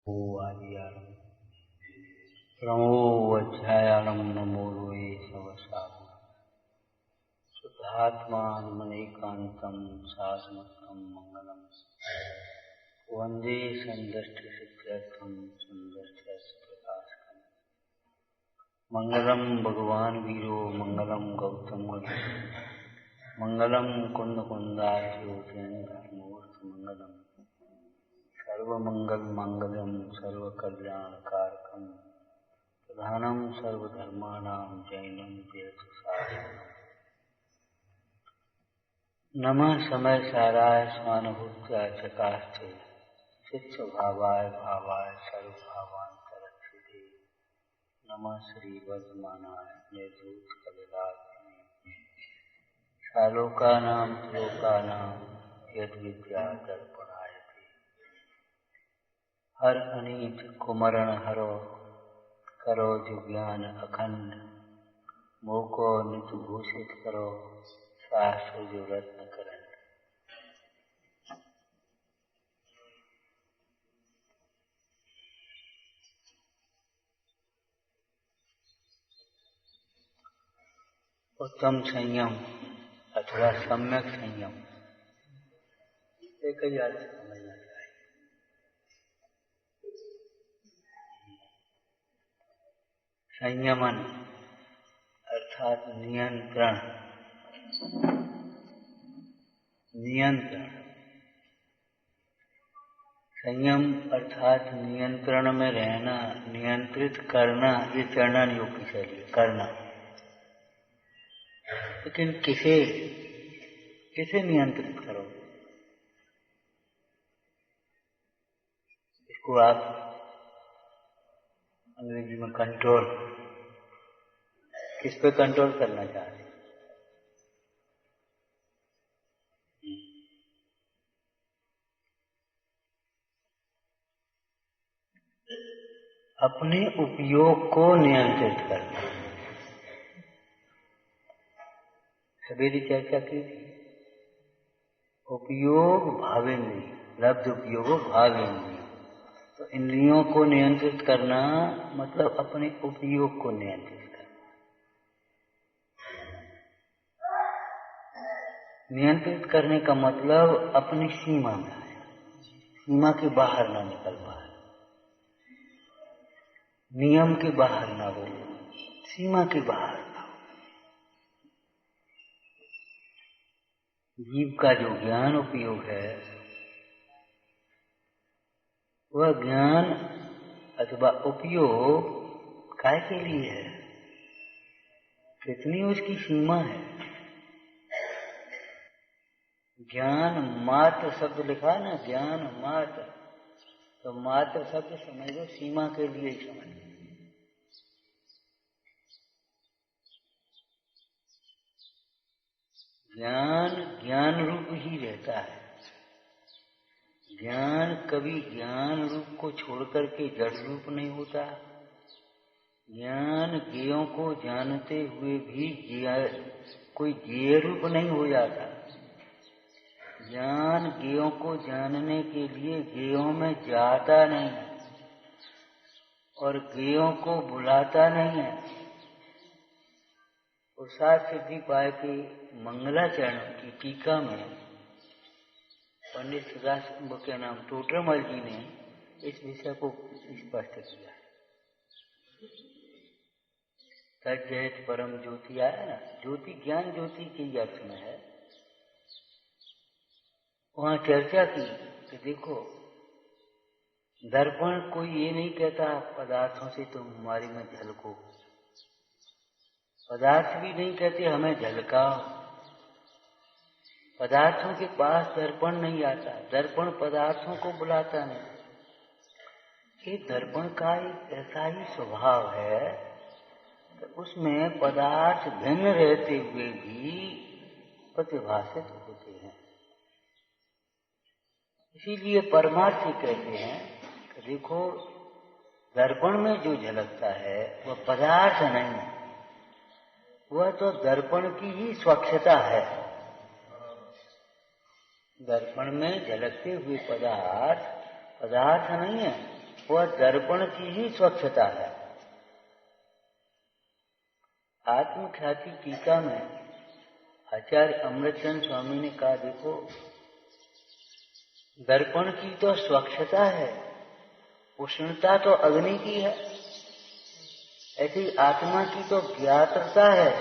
आदियारम् प्रमोऽध्यायानम् नमो लोये सवसागु शुद्धात्मानमनैकान्तम् साधमत्कम् मङ्गलम् वन्दे सन्दष्टिसिद्ध्यर्थम् सुन्दरप्रकाशकम् मङ्गलम् भगवान् वीरो मङ्गलम् गौतम मङ्गलम् कुन्दकुन्दार्यो जयन्तमूर्ति मङ्गलम् सर्वमङ्गलमाङ्गल्यम् सर्वकल्याणकारकम् प्रधानम् सर्वधर्माणां जैनं जयतु साधनम् नमः समय साराय स्वानुभूत्या चकास्ते चित्स्वभावाय भावाय सर्वभावान्तरक्षिते नमः श्रीवर्धमानाय निर्धूत कलिलाग्ने सालोकानां त्रिलोकानां यद्विद्या दर्पणायते हर अनीत कुमरण हरो करो जो ज्ञान अखंड मोको नित भूषित करो शास्त्र जो रत्न करण। उत्तम संयम अथवा सम्यक संयम एक ही याद समझना चाहिए। संयमन अर्थात नियंत्रण। नियंत्रण संयम अर्थात नियंत्रण में रहना, नियंत्रित करना। ये चरणन योग की शैली है, करना। लेकिन किसे नियंत्रित करो? इसको आप अंग्रेजी में कंट्रोल, किस पे कंट्रोल करना चाहते हैं? अपने उपयोग को नियंत्रित करना। सवेरे चर्चा की थी, उपयोग भावेंद्रिय, लब्ध उपयोग भावेंद्रिय। तो इंद्रियों को नियंत्रित करना मतलब अपने उपयोग को नियंत्रित करना। नियंत्रित करने का मतलब अपनी सीमा में आया, सीमा के बाहर ना निकल पाए, नियम के बाहर ना हो, सीमा के बाहर ना हो। जीव का जो ज्ञान उपयोग है वह ज्ञान अथवा उपयोग काय के लिए है? कितनी उसकी सीमा है? ज्ञान मात्र शब्द लिखा है ना, ज्ञान मात्र। तो मात्र शब्द समझो सीमा के लिए ही समझो। ज्ञान ज्ञान रूप ही रहता है। ज्ञान कभी ज्ञान रूप को छोड़ करके जड़ रूप नहीं होता। ज्ञान ज्ञेयों को जानते हुए भी कोई ज्ञेय रूप नहीं हो जाता। ज्ञान ज्ञेयों को जानने के लिए ज्ञेयों में जाता नहीं है और ज्ञेयों को बुलाता नहीं है। प्रसाद सिद्धि पाए के मंगलाचरण की टीका में पंडित सुदास के नाम टोटरमल जी ने इस विषय को स्पष्ट किया। तज्जयत परम ज्योति आया ना, ज्योति ज्ञान ज्योति के अर्थ में है। वहां चर्चा की कि देखो, दर्पण कोई ये नहीं कहता पदार्थों से तुम हमारी में झलको, पदार्थ भी नहीं कहते हमें झलकाओ। पदार्थों के पास दर्पण नहीं आता, दर्पण पदार्थों को बुलाता नहीं। ये दर्पण का एक ऐसा ही स्वभाव है कि उसमें पदार्थ भिन्न रहते हुए भी प्रतिभाषित होते हैं। इसीलिए परमार्थ कहते हैं कि देखो, दर्पण में जो झलकता है वह पदार्थ नहीं है, वह तो दर्पण की ही स्वच्छता है। दर्पण में झलकते हुए पदार्थ नहीं है, वह दर्पण की ही स्वच्छता है। आत्मख्याति टीका में आचार्य अमृतचंद स्वामी ने कहा, देखो दर्पण की तो स्वच्छता है, उष्णता तो अग्नि की है, ऐसी आत्मा की तो ज्ञातता है।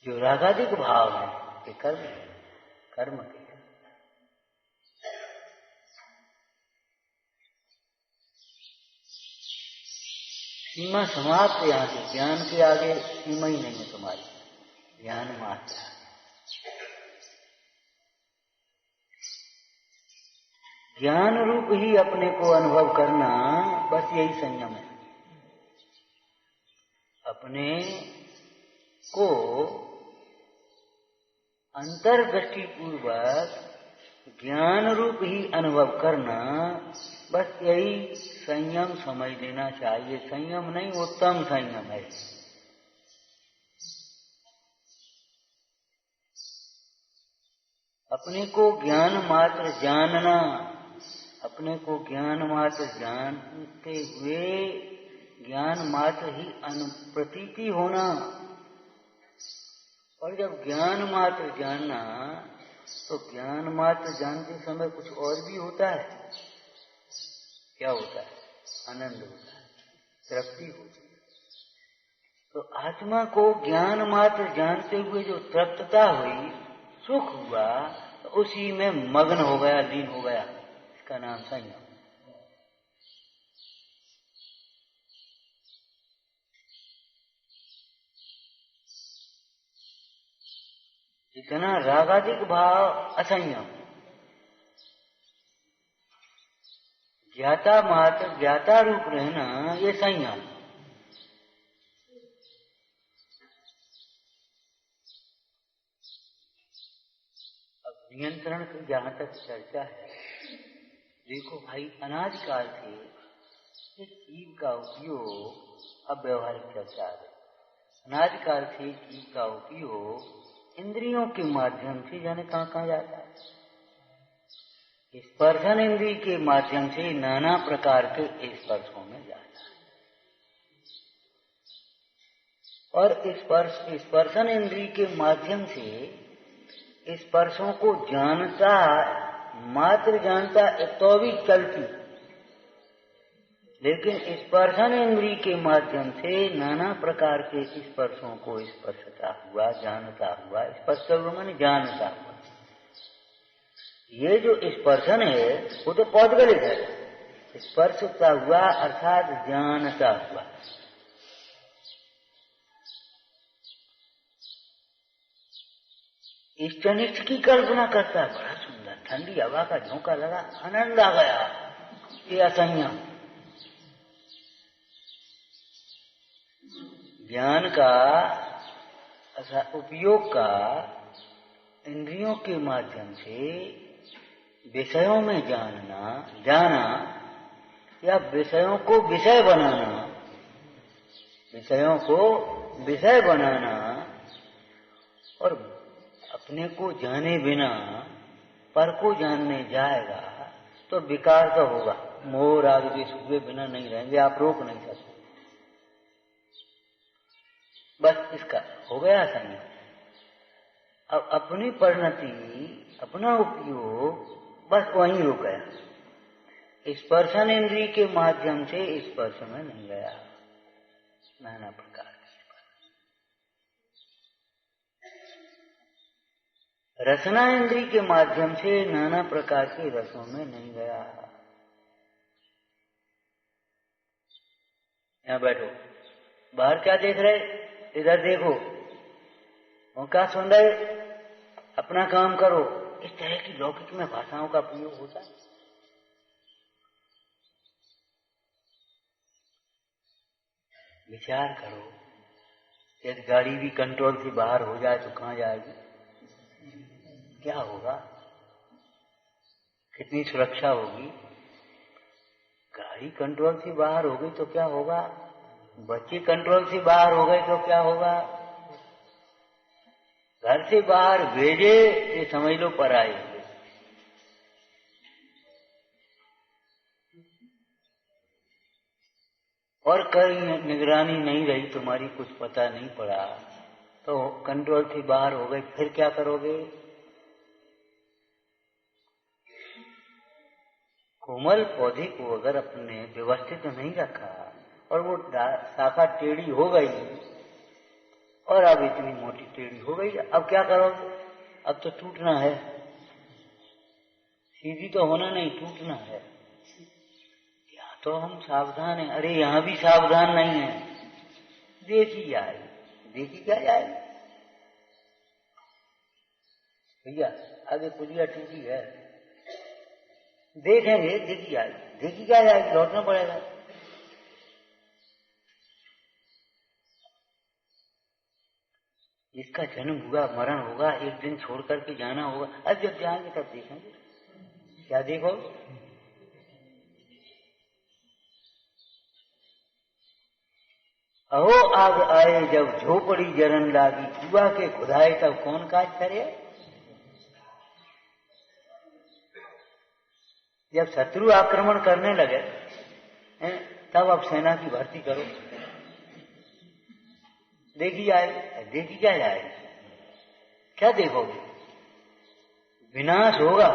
जो रागादिक भाव है ये कर्म के है। सीमा समाप्त यहाँ से, ज्ञान के आगे सीमा ही नहीं है तुम्हारी, ज्ञान मात्र। ज्ञान रूप ही अपने को अनुभव करना, बस यही संयम है। अपने को अंतर्दृष्टि पूर्वक ज्ञान रूप ही अनुभव करना, बस यही संयम समझ लेना चाहिए। संयम नहीं, उत्तम संयम है। अपने को ज्ञान मात्र जानना, अपने को ज्ञान मात्र जानते हुए ज्ञान मात्र ही अनुप्रतीति होना। और जब ज्ञान मात्र जानना, तो ज्ञान मात्र जानते समय कुछ और भी होता है। क्या होता है? आनंद होता है, तृप्ति होती है। तो आत्मा को ज्ञान मात्र जानते हुए जो तृप्तता हुई, सुख हुआ, तो उसी में मग्न हो गया, लीन हो गया। इसका नाम संयम। जितना रागादिक भाव असंयम, ज्ञाता मात्र ज्ञाता रूप रहना, ये संयम। अब नियंत्रण की जहां तक चर्चा है, देखो भाई, अनादि काल से इस जीव का उपयोग, अब व्यवहारिक चर्चा है, अनादि काल से जीव का उपयोग इंद्रियों के माध्यम से जाने कहां कहां जाता है। स्पर्शन इंद्रिय के माध्यम से नाना प्रकार के स्पर्शों में जाता है। और स्पर्शन इंद्रिय के माध्यम से स्पर्शों को जानता, मात्र जानता तो भी चलती, लेकिन स्पर्शन इंद्रिय के माध्यम से नाना प्रकार के स्पर्शों को स्पर्शता हुआ, जानता हुआ। स्पर्श माने जानता हुआ। ये जो स्पर्शन है वो तो पौद्गलिक है। स्पर्शता हुआ अर्थात जानता हुआ। इष्टनिष्ठ की कल्पना करता है, बड़ा सुंदर, ठंडी हवा का झोंका लगा, आनंद आ गया। ये असंयम। ज्ञान का उपयोग का इंद्रियों के माध्यम से विषयों में जाना या विषयों को विषय बनाना, विषयों को विषय बनाना, और अपने को जाने बिना पर को जानने जाएगा तो विकार तो होगा। मोह राग द्वेष हुए बिना नहीं रहेंगे, आप रोक नहीं सकते। बस इसका हो गया संयम। अब अपनी परिणति, अपना उपयोग बस वहीं रुक गया। स्पर्शन इंद्रिय के माध्यम से स्पर्श में नहीं गया, नाना प्रकार के स्पर्श। रसना इंद्रिय के माध्यम से नाना प्रकार के रसों में नहीं गया। यहां बैठो, बाहर क्या देख रहे, इधर देखो, और क्या सुन रहे, अपना काम करो। इस तरह की लौकिक में भाषाओं का प्रयोग होता है। विचार करो, यदि गाड़ी भी कंट्रोल से बाहर हो जाए तो कहां जाएगी, क्या होगा, कितनी सुरक्षा होगी। गाड़ी कंट्रोल से बाहर हो गई तो क्या होगा, बच्चे कंट्रोल से बाहर हो गए तो क्या होगा, घर से बाहर भेजे ये समझ लो पराये। और कहीं निगरानी नहीं रही, तुम्हारी कुछ पता नहीं पड़ा, तो कंट्रोल से बाहर हो गई, फिर क्या करोगे? कोमल पौधे को अगर अपने व्यवस्थित नहीं रखा और वो शाखा टेढ़ी हो गई, और अब इतनी मोटी टेढ़ी हो गई, अब क्या करोगे? अब तो टूटना है, सीधी तो होना नहीं, टूटना है। यहाँ तो हम सावधान हैं, अरे यहाँ भी सावधान नहीं है। देखी जाएगी, देखी क्या जाएगी भैया, आगे पुलिया टूटी है, देखेंगे, देखी जाएगी, देखी क्या जाएगी, लौटना पड़ेगा। जिसका जन्म हुआ, मरण होगा, एक दिन छोड़ करके जाना होगा। अब जब जाएंगे तब देखेंगे। क्या देखो? अहो आग आए जब झोपड़ी जरन लागी, हुआ के खुदाए तब कौन काज करे। जब शत्रु आक्रमण करने लगे तब अब सेना की भर्ती करो, देखी जाएगी, देखी क्या जाएगी, क्या देखोगे? विनाश होगा।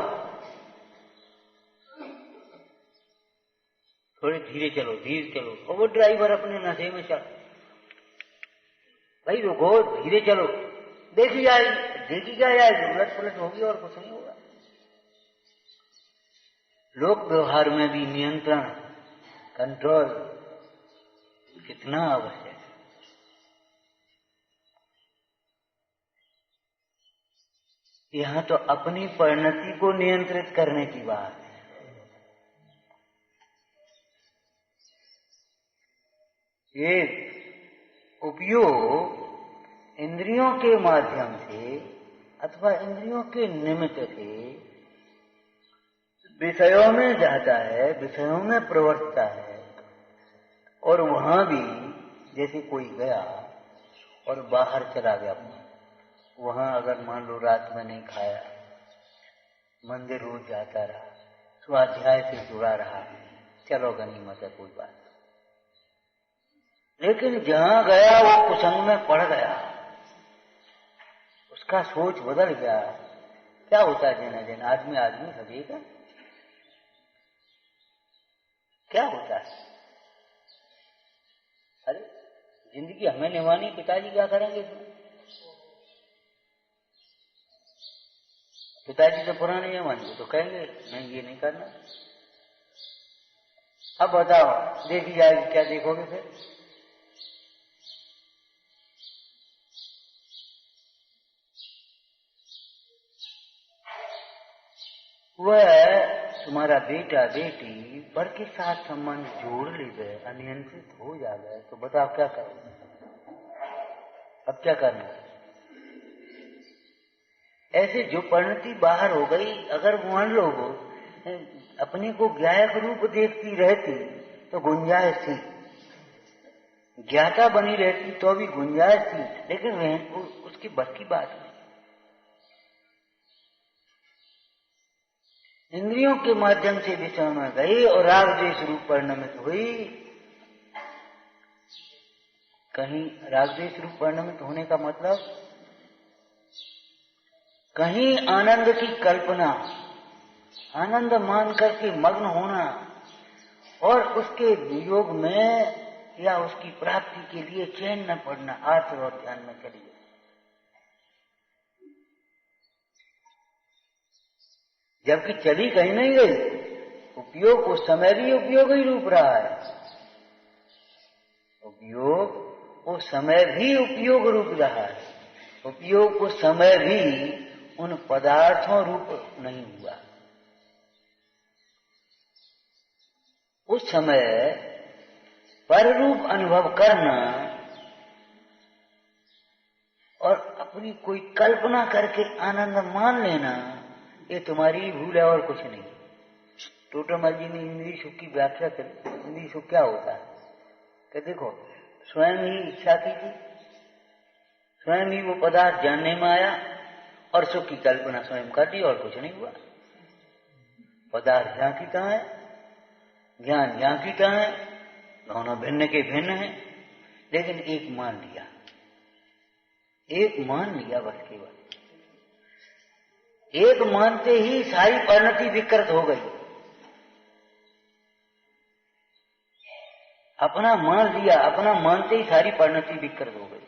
थोड़ी धीरे चलो, धीरे चलो, और वो ड्राइवर अपने नशे में चल, भाई रुको, धीरे चलो, देखी जाएगी, देखी क्या जाएगी, उलट पुलट होगी और कुछ नहीं होगा। लोक व्यवहार में भी नियंत्रण, कंट्रोल कितना आवश्यक है। यहां तो अपनी परिणति को नियंत्रित करने की बात है। ये उपयोग इंद्रियों के माध्यम से अथवा इंद्रियों के निमित्त से विषयों में जाता है, विषयों में प्रवर्तता है, और वहां भी जैसे कोई गया और बाहर चला गया, वहां अगर मान लो रात में नहीं खाया, मंदिर रोज जाता रहा, स्वाध्याय से जुड़ा रहा, चलो गनीमत है, कोई बात। लेकिन जहां गया वो कुसंग में पड़ गया, उसका सोच बदल गया, क्या होता है दिन दिन आदमी आदमी लगेगा, क्या होता है? अरे जिंदगी हमें निभानी, पिताजी क्या करेंगे? पिताजी तो पुराने जमाने तो कहेंगे नहीं ये नहीं करना। अब बताओ, देखी जाएगी, क्या देखोगे फिर? वह तुम्हारा बेटा बेटी पर के साथ संबंध जोड़ ले गए, अनियंत्रित हो जा गए, तो बताओ क्या करोगे? अब क्या करना? ऐसे जो परिणति बाहर हो गई, अगर मान लो अपने को ज्ञायक रूप देखती रहती तो गुंजाइश थी, ज्ञाता बनी रहती तो भी गुंजाइश थी, लेकिन उसकी बस की बात नहीं। इंद्रियों के माध्यम से विषय में गई और राग द्वेष रूप परिणमित हुई। कहीं राग द्वेष रूप परिणमित होने का मतलब कहीं आनंद की कल्पना, आनंद मान करके मग्न होना, और उसके वियोग में या उसकी प्राप्ति के लिए चैन न पड़ना, आर्थ और ध्यान में चली गई। जबकि चली कहीं नहीं गई, उपयोग उस समय भी उपयोग ही रूप रहा है, उपयोग उस समय भी उपयोग रूप रहा है, उपयोग उस समय भी उन पदार्थों रूप नहीं हुआ। उस समय पर रूप अनुभव करना और अपनी कोई कल्पना करके आनंद मान लेना, ये तुम्हारी भूल है और कुछ नहीं। टोटमल जी ने इंद्रिय सुख की व्याख्या करी। इंद्रिय सुख क्या होता है कि देखो, स्वयं ही इच्छा की थी, स्वयं ही वो पदार्थ जानने में आया और सुख की कल्पना स्वयं कर दी और कुछ नहीं हुआ। पदार्थ जहां की कहां है, ज्ञान यहाँ की तरह है, दोनों भिन्न के भिन्न हैं, लेकिन एक मान लिया, एक मान लिया बस केवल। एक मानते ही सारी परिणति विकृत हो गई। अपना मान लिया, अपना मानते ही सारी परिणति विकृत हो गई।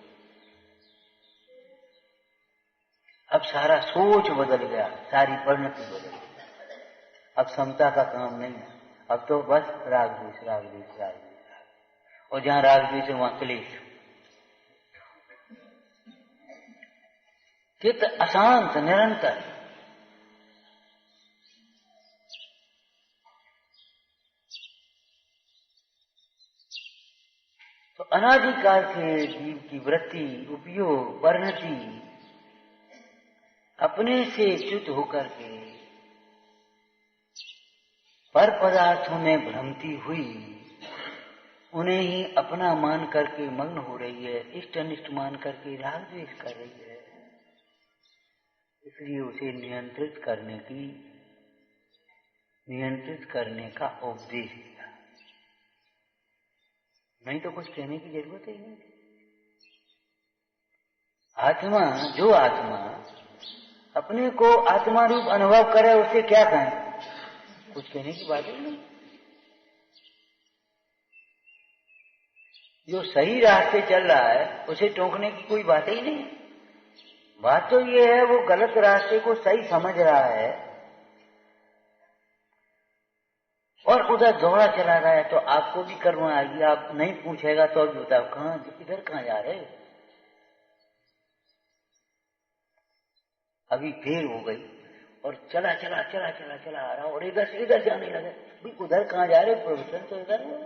अब सारा सोच बदल गया, सारी परिणति बदल गई। अब समता का काम नहीं है, अब तो बस राग द्वेष, राग द्वेष, राग द्वेष, और जहां राग द्वेष है वहां क्लेश। चित्त अशांत निरंतर। तो अनादिकाल से जीव की वृत्ति, उपयोग, परिणति अपने से च्युत होकर के पर पदार्थों में भ्रमती हुई, उन्हें ही अपना मान करके मग्न हो रही है, इष्ट अनिष्ट मान करके राग द्वेष कर रही है। इसलिए उसे नियंत्रित करने का उपदेश दिया। नहीं तो कुछ कहने की जरूरत ही नहीं। आत्मा, जो आत्मा अपने को आत्मा रूप अनुभव करे, उसे क्या कहें? कुछ कहने की बात ही नहीं। जो सही रास्ते चल रहा है उसे टोकने की कोई बात ही नहीं। बात तो ये है, वो गलत रास्ते को सही समझ रहा है और उधर दौड़ा चला रहा है, तो आपको भी कर्म आएगी। आप नहीं पूछेगा तो भी बताओ कहाँ, इधर कहाँ जा रहे? अभी देर हो गई और चला आ रहा और इधर से इधर जाने लगे। भी उधर कहाँ जा रहे? प्रवचन तो इधर है।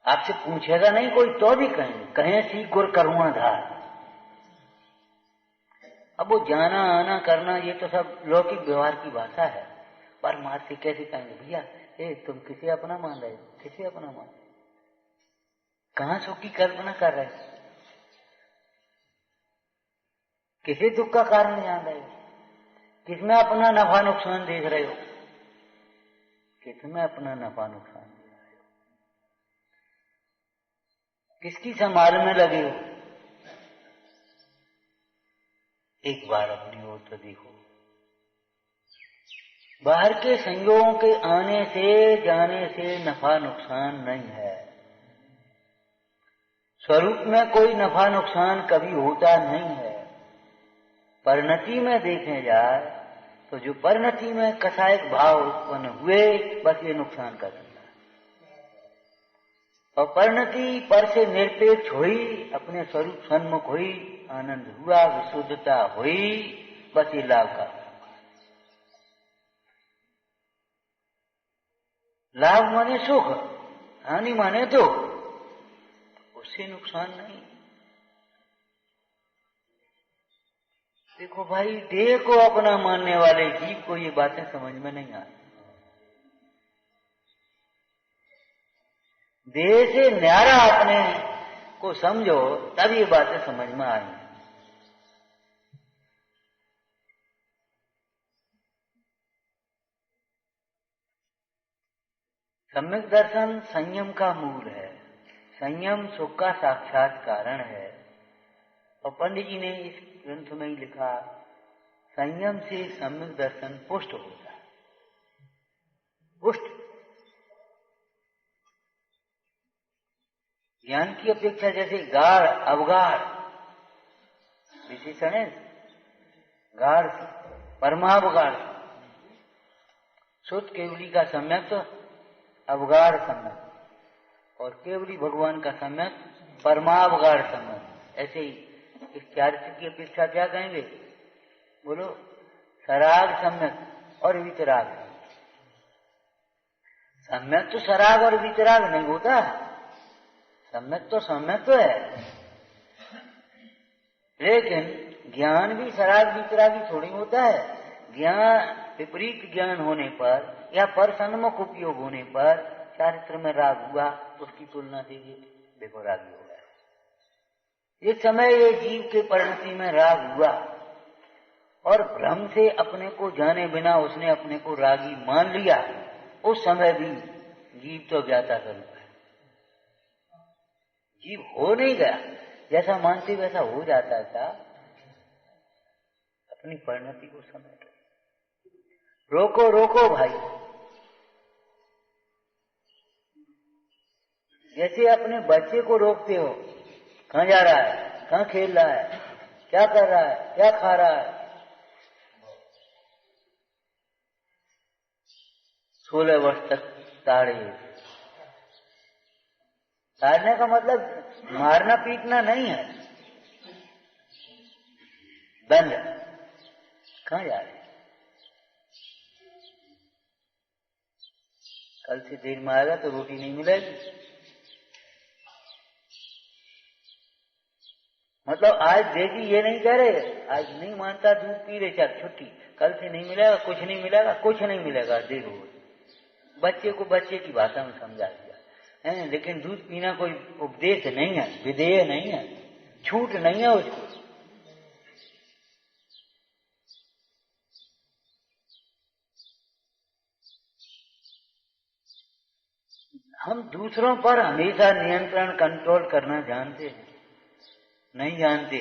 आपसे पूछेगा नहीं कोई तो भी कहें सीख गुर करुणा धार। अब वो जाना आना करना ये तो सब लौकिक व्यवहार की भाषा है। परमार्थ से कैसे कहेंगे? भैया तुम किसे अपना मान रहे हो? किसे अपना मान? कहाँ सुख की कल्पना कर रहे हो? किसे दुख का कारण जान रहे हो? किसमें अपना नफा नुकसान देख रहे हो? किसमें अपना नफा नुकसान देख रहे हो? किसकी संभाल में लगे हो? एक बार अपनी ओर तो देखो। बाहर के संयोगों के आने से जाने से नफा नुकसान नहीं है। स्वरूप में कोई नफा नुकसान कभी होता नहीं है। परिणति में देखे जाए तो जो परिणति में कसायक भाव उत्पन्न हुए, बस ये नुकसान कर दिया। और परिणति पर से निरपेक्ष हुई, अपने स्वरूप सन्मुख हुई, आनंद हुआ, विशुद्धता हुई, बस ये लाभ का। लाभ माने सुख, हानि माने दुख, उससे नुकसान नहीं। देखो भाई, देह को अपना मानने वाले जीव को ये बातें समझ में नहीं आती। देह से न्यारा अपने को समझो, तब ये बातें समझ में आई। सम्यक दर्शन संयम का मूल है। संयम सुख का साक्षात कारण है। और पंडित जी ने इस ग्रंथ में ही लिखा, संयम से सम्यक दर्शन पुष्ट होता है। पुष्ट ज्ञान की अपेक्षा जैसे गाढ़ अवगाढ़ विशेषण है। गाढ़ परमावगाढ़, शुद्ध केवली का सम्यक तो अवगाढ़ सम्यक, और केवली भगवान का सम्यक परमावगाढ़ सम्यक। ऐसे ही इस चारित्र की अपेक्षा क्या कहेंगे? बोलो, सराग सम्यक और वितराग। सम्यक तो सराग और वितराग नहीं होता। सम्यक तो है, लेकिन ज्ञान भी सराग वितरागी थोड़ी होता है। ज्ञान विपरीत ज्ञान होने पर या पर सन्मुख उपयोग होने पर चारित्र में राग हुआ, उसकी तुलना से देखो रागी हो गया। इस समय ये जीव के परिणति में राग हुआ और भ्रम से अपने को जाने बिना उसने अपने को रागी मान लिया, उस समय भी जीव तो ज्ञाता स्वरूप है। जीव हो नहीं गया, जैसा मानते वैसा हो जाता था, अपनी परिणति को समेट। रोको रोको भाई, जैसे अपने बच्चे को रोकते हो, कहाँ जा रहा है, कहाँ खेल रहा है, क्या कर रहा है, क्या खा रहा है। 16 वर्ष तक ताड़ने का मतलब मारना पीटना नहीं है, दंड। कहाँ जा रहे, कल से देर में आएगा तो रोटी नहीं मिलेगी। मतलब आज देगी ये नहीं कह रहे, आज नहीं मानता दूध पी ले, चल छुट्टी, कल से नहीं मिलेगा, कुछ नहीं मिलेगा, कुछ नहीं मिलेगा, देर हो। बच्चे को बच्चे की भाषा में समझा दिया है, लेकिन दूध पीना कोई उपदेश नहीं है, विधेय नहीं है, छूट नहीं है उसको। हम दूसरों पर हमेशा नियंत्रण कंट्रोल करना जानते हैं, नहीं जानते।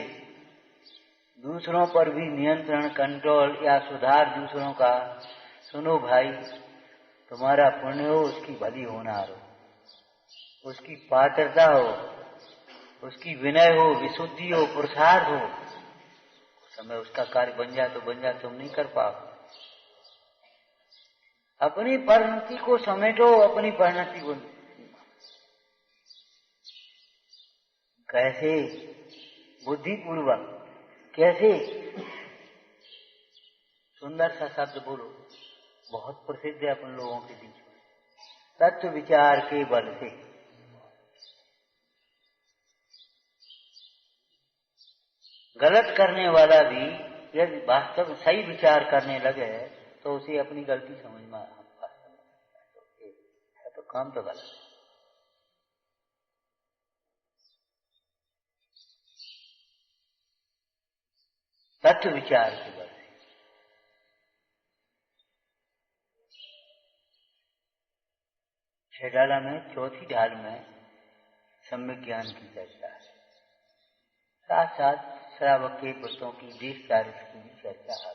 दूसरों पर भी नियंत्रण कंट्रोल या सुधार दूसरों का, सुनो भाई, तुम्हारा पुण्य हो, उसकी भली होनार हो, उसकी पात्रता हो, उसकी विनय हो, विशुद्धि हो, पुरुषार्थ हो, उस समय उसका कार्य बन जाए तो बन जाए, तुम नहीं कर पाओ। अपनी परिणति को समेटो, अपनी परिणति को। कैसे? बुद्धिपूर्वक। कैसे? सुंदर सा शब्द बोलो, बहुत प्रसिद्ध है अपन लोगों के बीच में, तत्व विचार के बल से। गलत करने वाला भी यदि वास्तव में सही विचार करने लगे तो उसे अपनी गलती समझ में है, तो काम तो गलत है। तत्व विचार के बल से। छेडाला में चौथी ढाल में सम्यक ज्ञान की चर्चा है, साथ साथ श्रावक के व्रतों की देश चारित्र की भी चर्चा है।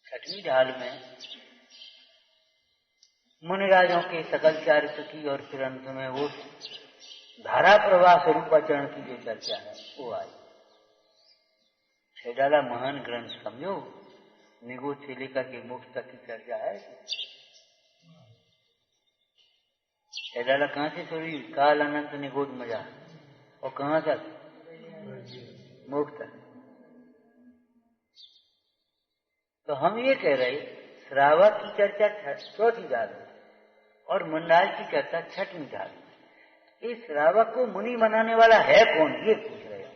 छठवीं ढाल में मुनिराजों के सकल चारित्र की, और फिर अंत में वो धारा प्रवाह स्वरूपाचरण की जो चर्चा है वो आई। छेडाला महान ग्रंथ समझो, निगोद से लेकर के मोक्ष तक की चर्चा है। छेडाला कहाँ से शुरू हुई? काल अनंत निगोद मजा, और कहाँ तक? मोक्ष तक। तो हम ये कह रहे, श्रावक की चर्चा चौथी ढाल और मंडाल की चर्चा छठवीं ढाल। इस श्रावक को मुनि बनाने वाला है कौन, ये पूछ रहे हैं।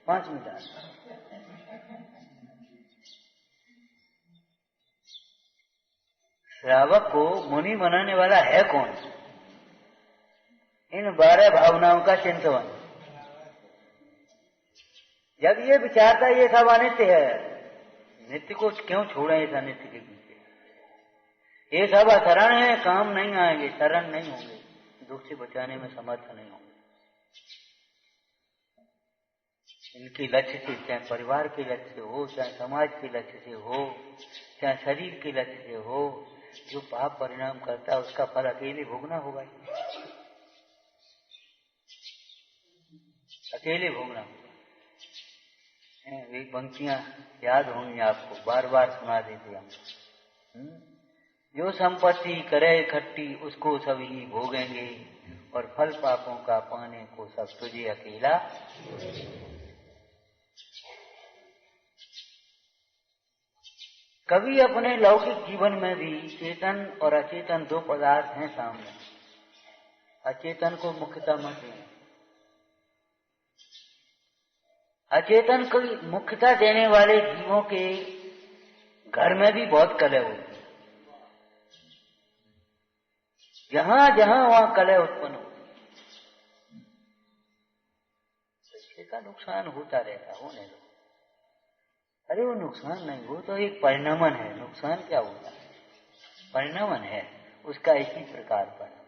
पांचवीं ढाल, श्रावक को मुनि बनाने वाला है कौन? इन 12 भावनाओं का चिंतन। जब ये विचारता ये सब अनित्य है, नित्य को क्यों छोड़े इस अनित्य के पीछे? ये सब अशरण है, काम नहीं आएंगे, शरण नहीं होंगे, दुख से बचाने में समर्थ नहीं होंगे। इनके लक्ष्य से, चाहे परिवार के लक्ष्य से हो, चाहे समाज के लक्ष्य से हो, चाहे शरीर के लक्ष्य से हो, जो पाप परिणाम करता है उसका फल अकेले भोगना होगा, अकेले भोगना होगा। एक पंक्तियां याद होंगी आपको, बार बार सुना देते हम। जो संपत्ति करे इकट्ठी उसको सब ही भोगेंगे, और फल पापों का पाने को सब तुझे अकेला। कभी अपने लौकिक जीवन में भी चेतन और अचेतन दो पदार्थ हैं सामने। अचेतन को मुख्यता मत देना। अचेतन को मुख्यता देने वाले जीवों के घर में भी बहुत कलह होती है। जहां जहां वहां कलह उत्पन्न होती है। पैसे का नुकसान होता रहता, होने दो। अरे वो नुकसान नहीं, वो तो एक परिणमन है। नुकसान क्या होता है? परिणमन है, उसका इसी प्रकार परिणमन।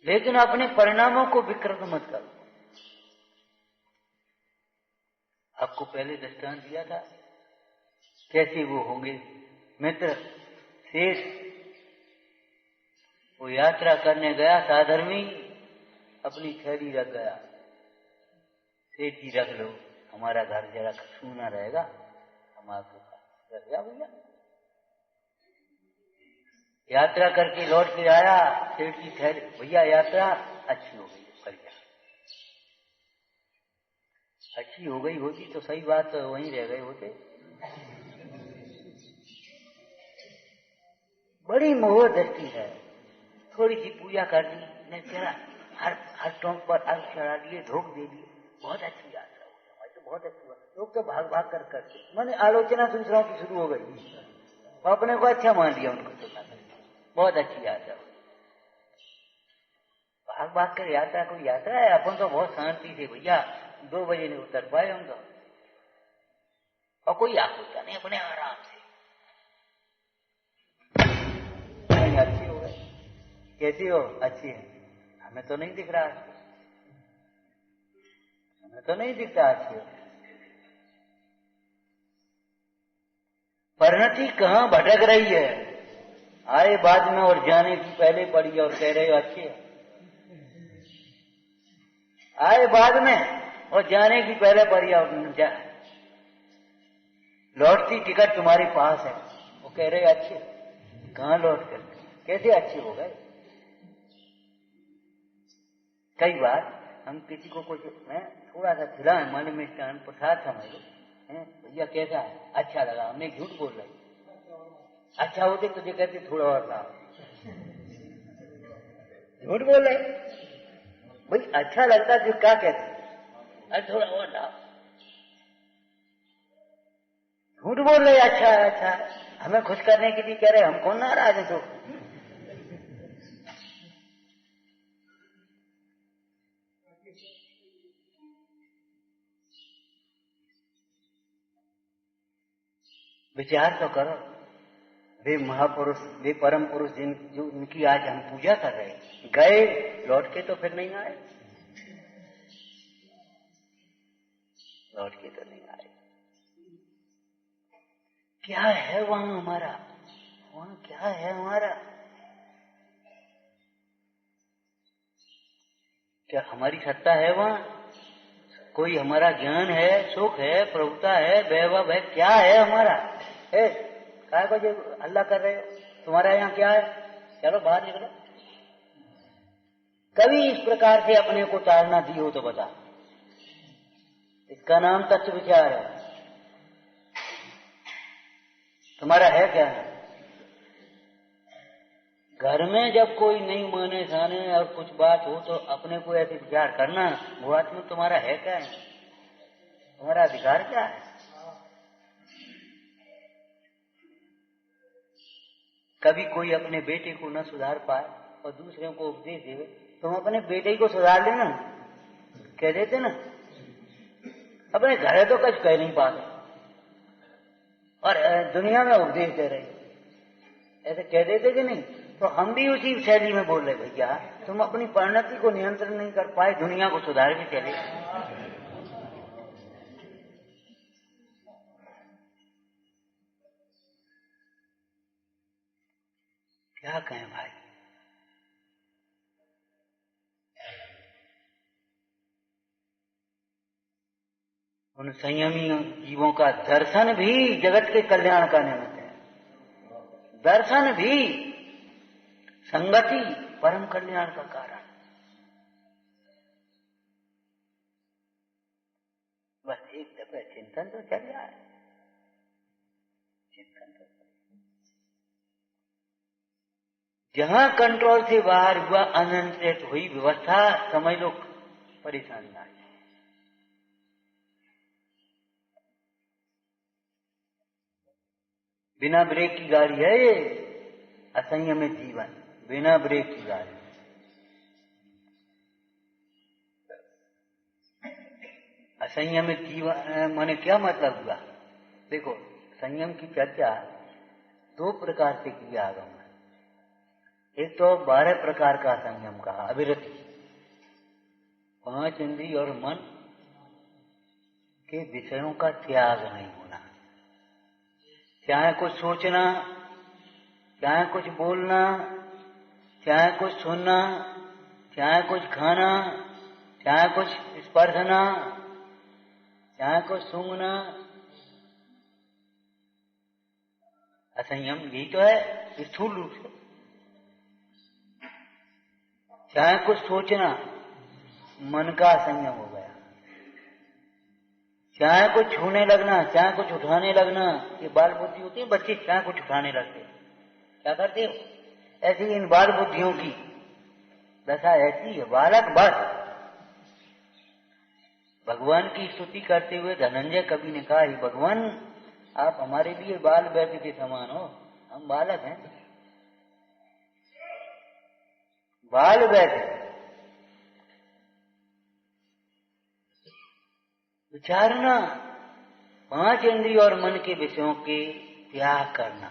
लेकिन अपने परिणामों को विकृत मत करो। आपको पहले दृष्टांत दिया था कैसे वो होंगे मित्र। शेष वो यात्रा करने गया, साधर्मी अपनी थैली रख गया, सेठ जी रख लो, हमारा घर जरा सूना रहेगा, हम आपके पास रख गया। भैया यात्रा करके लौट के आया, सेठ जी थैली, भैया यात्रा अच्छी हो गई, बढ़िया अच्छी हो गई होती तो सही बात तो वहीं रह गए होते। बड़ी मोह दृष्टि है। थोड़ी सी पूजा कर दी, मैं तेरा हर टोंक पर अर्घ चढ़ा दिए, धोख दे दिए, बहुत अच्छी यात्रा हो गई, तो बहुत अच्छी बात। लोग तो भाग भाग कर करते, मैंने आलोचना दूसरों की शुरू हो गई, अपने को अच्छा मान लिया उनको, तो बहुत अच्छी यात्रा हो। भाग भाग कर यात्रा कोई यात्रा है? अपन तो बहुत शांति से भैया 2 बजे नहीं उतर पाए हम तो, और कोई आकुलता नहीं, अपने आराम से अच्छी हो गई। कैसी हो? अच्छी है। हमें तो नहीं दिख रहा, हमें तो नहीं दिखता अच्छी हो। परिणति कहाँ भटक रही है? आए बाद में और जाने की पहले पड़ी और कह रहे हो अच्छी है। आए बाद में और जाने की पहले पड़ी और लौटती टिकट तुम्हारे पास है, वो कह रहे अच्छी है। कहाँ लौट कर कैसे अच्छी हो गए? कई बार हम किसी को कुछ थोड़ा सा खिला मन में स्थान प्रसाद समझ लो, भैया कैसा है? अच्छा लगा, हमने झूठ बोल रहे, अच्छा होते तुझे कहते थोड़ा और लाओ, झूठ बोल रहे भाई, अच्छा लगता जो क्या कहते, अरे थोड़ा और लाओ, झूठ बोल रहे अच्छा है अच्छा है, हमें खुश करने के लिए कह रहे, हम कौन नाराज है? तो विचार तो करो, वे महापुरुष, वे परम पुरुष जो उनकी आज हम पूजा कर रहे हैं, गए लौट के तो फिर नहीं आए, लौट के तो नहीं आए। क्या है वहां हमारा? वहां क्या है हमारा? क्या हमारी सत्ता है वहां? कोई हमारा ज्ञान है, सुख है, प्रभुता है, वैभव है, क्या है हमारा? काय को जो हल्ला कर रहे हो? तुम्हारा यहाँ क्या है? चलो बाहर निकलो। कभी इस प्रकार से अपने को ताड़ना दी हो तो बता। इसका नाम तत्व विचार है। तुम्हारा है क्या? घर में जब कोई नहीं माने जाने और कुछ बात हो तो अपने को ऐसे विचार करना, वो आत्मा तुम्हारा है क्या है? तुम्हारा अधिकार क्या है? कभी कोई अपने बेटे को न सुधार पाए और दूसरे को उपदेश दे, तुम अपने बेटे को सुधार लेना, कह देते ना, अपने घर तो कुछ कह नहीं पाते और दुनिया में उपदेश दे रहे, ऐसे कह देते कि नहीं? तो हम भी उसी शैली में बोल रहे, भैया तुम अपनी परिणति को नियंत्रण नहीं कर पाए, दुनिया को सुधार भी चले। क्या कहें भाई? उन संयमी जीवों का दर्शन भी जगत के कल्याण का निमित्त है, दर्शन भी संगति परम कल्याण का कारण। बस एक दफे चिंतन तो चल जाए, चिंतन तो जहां कंट्रोल से बाहर हुआ, अनियंत्रित हुई व्यवस्था, समझ लो परेशानी आ गई। बिना ब्रेक की गाड़ी है ये, असंयमित जीवन बिना ब्रेक की गाड़ी। असंयमित जीवन माने क्या मतलब हुआ? देखो, संयम की चर्चा दो प्रकार से की आगम में। एक तो 12 प्रकार का संयम कहा, अविरति, 5 इंद्रिय और मन के विषयों का त्याग नहीं होना, चाहे कुछ सोचना, चाहे कुछ बोलना, चाहे कुछ सुनना, चाहे कुछ खाना, चाहे कुछ स्पर्शना, चाहे कुछ सूंघना, असंयम यही तो है स्थूल रूप से। चाहे कुछ सोचना, मन का संयम हो गया। चाहे कुछ छूने लगना, चाहे कुछ उठाने लगना, ये बाल बुद्धि होती है, बच्चे चाहे कुछ उठाने लगते, क्या करते हो? ऐसी इन बाल बुद्धियों की दशा ऐसी है, बालक बस। भगवान की स्तुति करते हुए धनंजय कवि ने कहा, हे भगवान, आप हमारे लिए बाल बैठ के समान हो, हम बालक हैं, बाल बैठ। विचारना, 5 इंद्रिय और मन के विषयों के त्याग करना,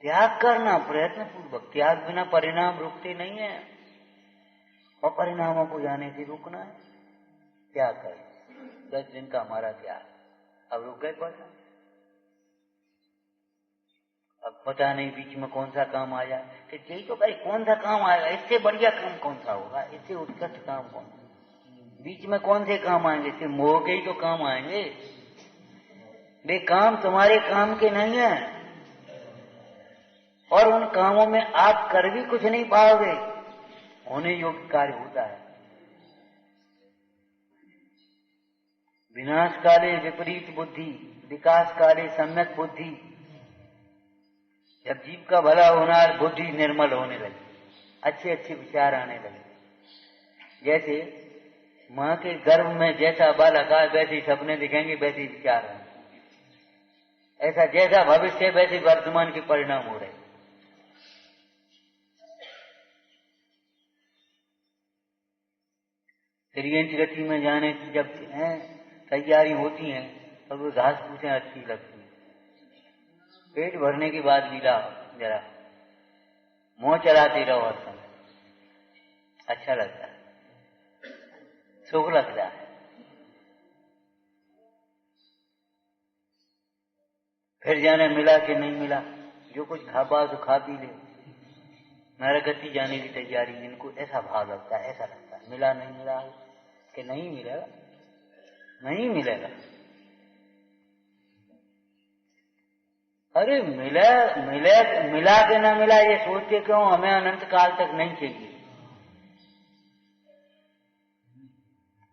त्याग करना प्रयत्न पूर्वक। त्याग बिना परिणाम रुकते नहीं है, और परिणामों को जाने से रुकना है। त्याग कर 10 दिन का हमारा त्याग, अब रुक गए परिणाम। अब पता नहीं बीच में कौन सा काम आ जाए, तो यही तो भाई, कौन सा काम आएगा, इससे बढ़िया काम कौन सा होगा, इससे उत्कृष्ट काम कौन सा? बीच में कौन से काम आएंगे? सिर्फ मोह के ही तो काम आएंगे। वे काम तुम्हारे काम के नहीं है, और उन कामों में आप कर भी कुछ नहीं पाओगे। होने योग्य कार्य होता है। विनाश काले विपरीत बुद्धि, विकास काले सम्यक बुद्धि। जब जीव का भला होना, बुद्धि निर्मल होने लगी, अच्छे अच्छे विचार आने लगे। जैसे मां के गर्भ में जैसा बालक आए, वैसे ही सपने दिखेंगे, वैसे ही विचार होंगे। ऐसा जैसा भविष्य, वैसे वर्तमान के परिणाम हो रहे। त्रियंच गति में जाने की जब तैयारी होती है, तब वो घास फूसें अच्छी लगती है। पेट भरने के बाद भी लाओ, जरा मुंह चलाते रहो, हर समय अच्छा लगता है, सुख लगता है। फिर जाने मिला कि नहीं मिला, जो कुछ खा पा तो खा पी ले, नरगति जाने की तैयारी। इनको ऐसा भाव लगता है, ऐसा लगता है मिला नहीं मिला, कि नहीं मिलेगा, नहीं मिलेगा। अरे मिला मिले, मिला के ना मिला ये सोचते क्यों? हमें अनंत काल तक नहीं चाहिए,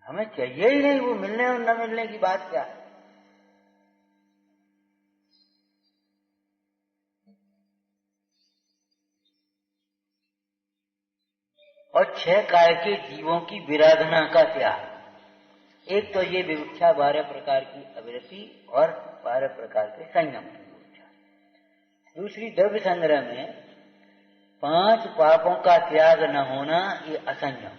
हमें चाहिए ही नहीं। वो मिलने और न मिलने की बात क्या है? और 6 काय के जीवों की विराधना का त्याग। एक तो ये विवक्षा 12 प्रकार की अविरति और 12 प्रकार के संयम की विवक्षा। दूसरी द्रव्य संग्रह में 5 पापों का त्याग न होना, ये असंयम,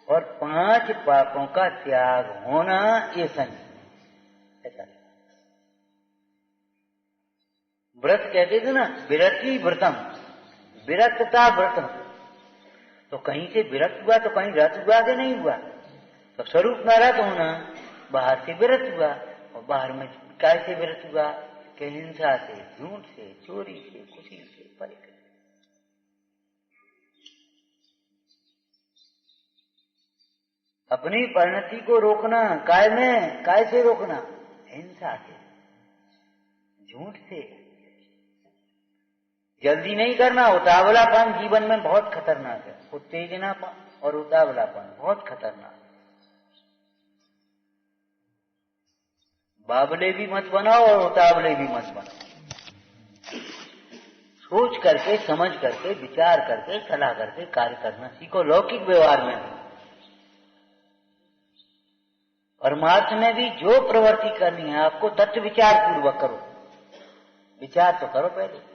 और 5 पापों का त्याग होना, ये संयम। ऐसा व्रत कहते थे ना, विरति व्रतम, विरक्तता व्रतम। तो कहीं से विरक्त हुआ तो कहीं रत हुआ कि नहीं हुआ? तो स्वरूप में रत होना, बाहर से विरत हुआ, और बाहर में कैसे विरत हुआ? कि हिंसा से, झूठ से, चोरी से, खुशी से, परे। अपनी परिणति को रोकना, काय में, काय से रोकना? हिंसा से, झूठ से। जल्दी नहीं करना। उतावलापन जीवन में बहुत खतरनाक है। उत्तेजनापन और उतावलापन बहुत खतरनाक। बावले भी मत बनाओ और उतावले भी मत बनाओ। सोच करके, समझ करके, विचार करके, सलाह करके कार्य करना सीखो। लौकिक व्यवहार में, परमार्थ में भी जो प्रवृत्ति करनी है आपको, तत्व विचार पूर्वक करो। विचार तो करो पहले।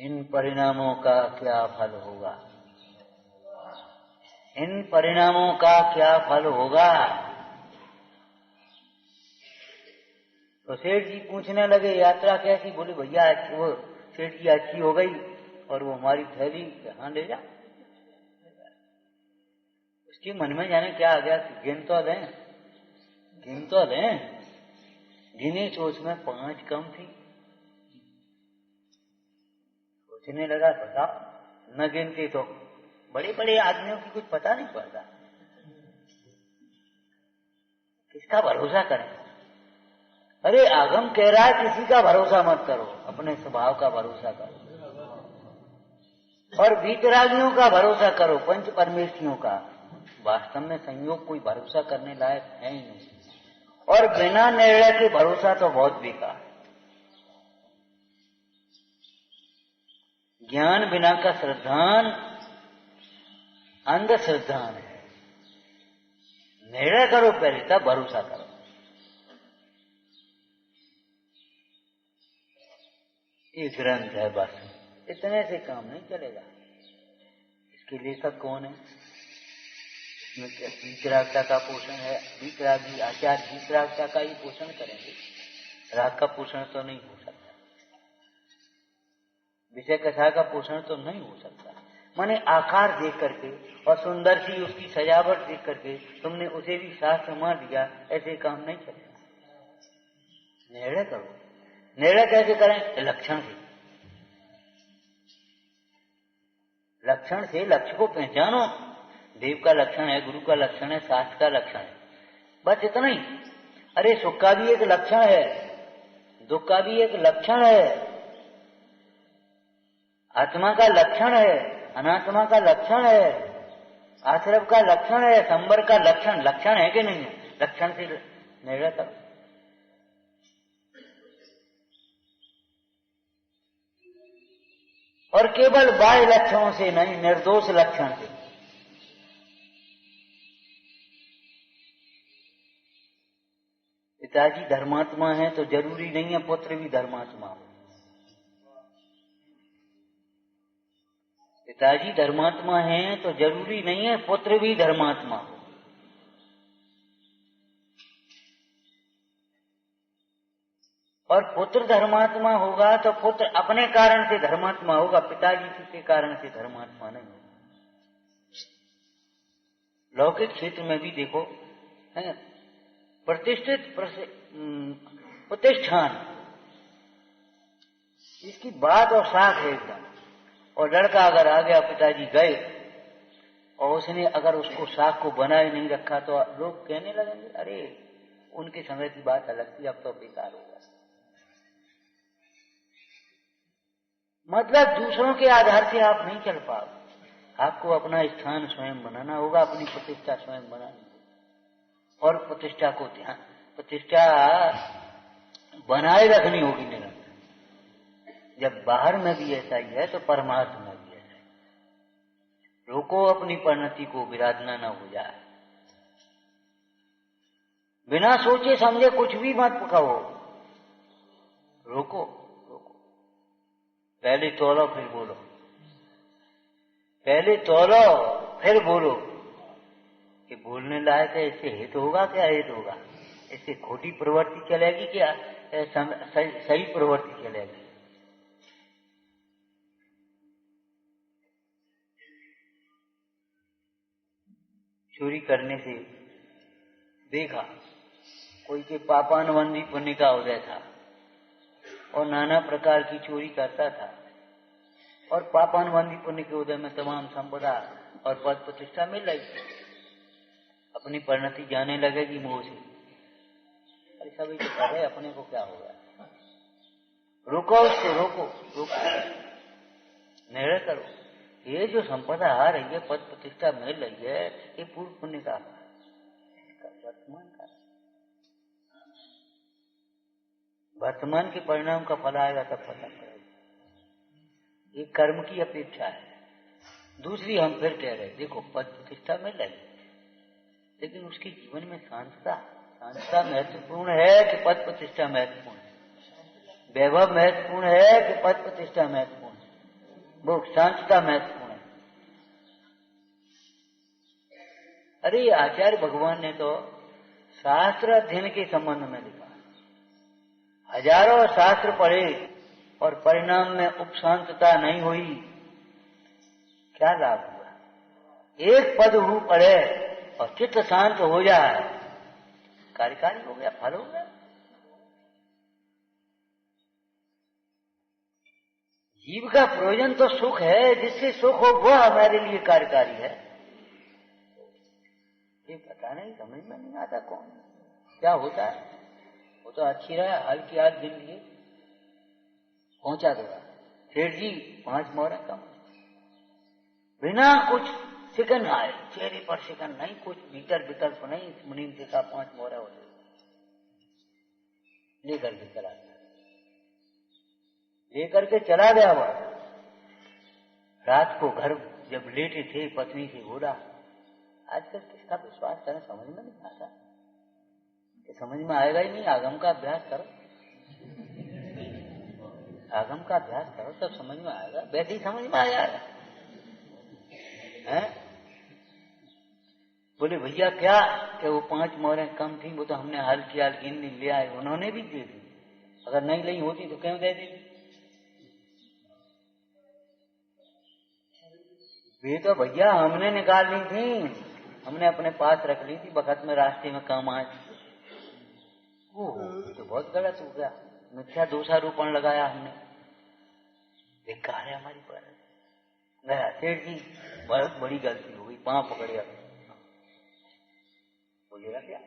इन परिणामों का क्या फल होगा? इन परिणामों का क्या फल होगा। तो सेठ जी पूछने लगे यात्रा कैसी। बोले भैया वो सेठ जी अच्छी हो गई और वो हमारी थैली यहाँ ले जा। उसके मन में जाने क्या आ गया। गिन तो लें गिनी तो उसमें 5 कम थी। सोचने लगा बताओ न गिनती तो बड़े बड़े आदमियों की कुछ पता नहीं पड़ता। किसका भरोसा करें। अरे आगम कह रहा है किसी का भरोसा मत करो, अपने स्वभाव का भरोसा करो और वीतरागियों का भरोसा करो, पंच परमेष्ठियों का। वास्तव में संयोग कोई भरोसा करने लायक है ही नहीं। और बिना निर्णय के भरोसा तो बहुत बेकार। ज्ञान बिना का श्रद्धान अंधश्रद्धान है। निर्णय करो पहले तब भरोसा करो। ये ग्रंथ है बस, इतने से काम नहीं चलेगा। इसके लेखक कौन है, इसमें क्या वीतरागता का पोषण है। वीतरागी आचार्य वीतरागता का ही पोषण करेंगे, राग का पोषण तो नहीं हो सकता, विषय कथा का पोषण तो नहीं हो सकता। माने आकार देख करके और सुंदर सी उसकी सजावट देख करके तुमने उसे भी शास्त्र मान लिया, ऐसे काम नहीं चलेगा। निर्णय करो। निर्णय कैसे करें? लक्षण से। लक्षण से लक्ष्य को पहचानो। देव का लक्षण है, गुरु का लक्षण है, शास्त्र का लक्षण है, बस इतना ही। अरे सुख का भी एक लक्षण है, दुख का भी एक लक्षण है, आत्मा का लक्षण है, अनात्मा का लक्षण है, आश्रम का लक्षण है, संबर का लक्षण। लक्षण है कि नहीं है? लक्षण से निर्णय करो। और केवल बाह्य लक्षणों से नहीं, निर्दोष लक्षण से। पिताजी धर्मात्मा है तो जरूरी नहीं है पुत्र भी धर्मात्मा हो। पिताजी धर्मात्मा है तो जरूरी नहीं है पुत्र भी धर्मात्मा हो। और पुत्र धर्मात्मा होगा तो पुत्र अपने कारण से धर्मात्मा होगा, पिताजी के कारण से धर्मात्मा नहीं होगा। लौकिक क्षेत्र में भी देखो है, प्रतिष्ठित प्रतिष्ठान, इसकी बात और साख है एकदम। और लड़का अगर आ गया, पिताजी गए और उसने अगर उसको साख को बनाए नहीं रखा तो लोग कहने लगेंगे अरे उनके समय की बात अलग थी, अब तो बेकार होगा। मतलब दूसरों के आधार से आप नहीं चल पाओ। आपको अपना स्थान स्वयं बनाना होगा, अपनी प्रतिष्ठा स्वयं बनानी होगी। और प्रतिष्ठा को प्रतिष्ठा बनाए रखनी होगी निरंतर। जब बाहर में भी ऐसा ही है तो परमार्थ में भी ऐसा ही। रोको अपनी परिणति को, विराधना न हो जाए। बिना सोचे समझे कुछ भी मत कहो। रोको रोको, पहले तोलो फिर बोलो, पहले तोलो फिर बोलो। कि बोलने लायक है, इससे हित होगा क्या? हित होगा। इससे खोटी प्रवृत्ति चलेगी क्या? सही प्रवृत्ति चलेगी। चोरी करने से देखा कोई के पापानुबंधी पुण्य का उदय था और नाना प्रकार की चोरी करता था, और पापानुबंधी पुण्य के उदय में तमाम संपदा और पद प्रतिष्ठा मिल रही थी। अपनी परिणति जाने लगेगी मोह से। अरे सभी तो कर रहे, अपने को क्या होगा? रुको, उसको रोको रोको, निर्णय करो। ये जो संपदा आ रही है, पद प्रतिष्ठा मिल रही है, ये पूर्व पुण्य का वर्तमान का, वर्तमान के परिणाम का फल आएगा तब पता करेगा। ये कर्म की अपेक्षा है। दूसरी हम फिर कह रहे देखो पद प्रतिष्ठा मिल रही है, लेकिन उसके जीवन में शांतता महत्वपूर्ण है कि पद प्रतिष्ठा महत्वपूर्ण है? वैभव महत्वपूर्ण है कि पद प्रतिष्ठा महत्वपूर्ण है? वो शांतता महत्वपूर्ण है। अरे आचार्य भगवान ने तो शास्त्र अध्ययन के संबंध में लिखा, हजारों शास्त्र पढ़े और परिणाम में उपशांतता नहीं हुई, क्या लाभ हुआ? एक पद हु पढ़े और चित्त शांत हो जाए, कार्यकारी हो गया, फल हो गया। जीव का प्रयोजन तो सुख है, जिससे सुख हो वह हमारे लिए कार्यकारी है। ये पता नहीं, समझ में नहीं आता कौन क्या होता है। वो तो अच्छी रहा, हल्की हाथ गिन लिए, पहुंचा दूंगा सेठ जी 5 मोहरें कम, बिना कुछ शिकन आए, चेहरे पर शिकन नहीं, कुछ भीतर विकल्प नहीं, मुनीम से कहा 5 मोहरें हो लेकर के चला गया, लेकर के चला गया। वह रात को घर जब लेटे थे, पत्नी से बोला, आजकल किसका विश्वास करें, समझ में नहीं आता, ये समझ में आएगा ही नहीं, आगम का अभ्यास करो, आगम का अभ्यास करो तब समझ में आएगा, वैसे ही समझ में आ जाएगा। बोले भैया क्या कि वो 5 मोहरें कम थी, वो तो हमने हाल की हाल गिन ले आए, उन्होंने भी दे दी, अगर नहीं ली होती तो क्यों दे दी? वे तो भैया हमने निकाल ली थी, हमने अपने पास रख ली थी, वक्त में रास्ते में काम आए। ये तो बहुत गलत हो गया, मिथ्या दोषारोपण लगाया हमने, बेकार है हमारी पर। गया सेठ जी, बहुत बड़ी गलती हो गई, पांव पकड़िया, बोलेगा क्या?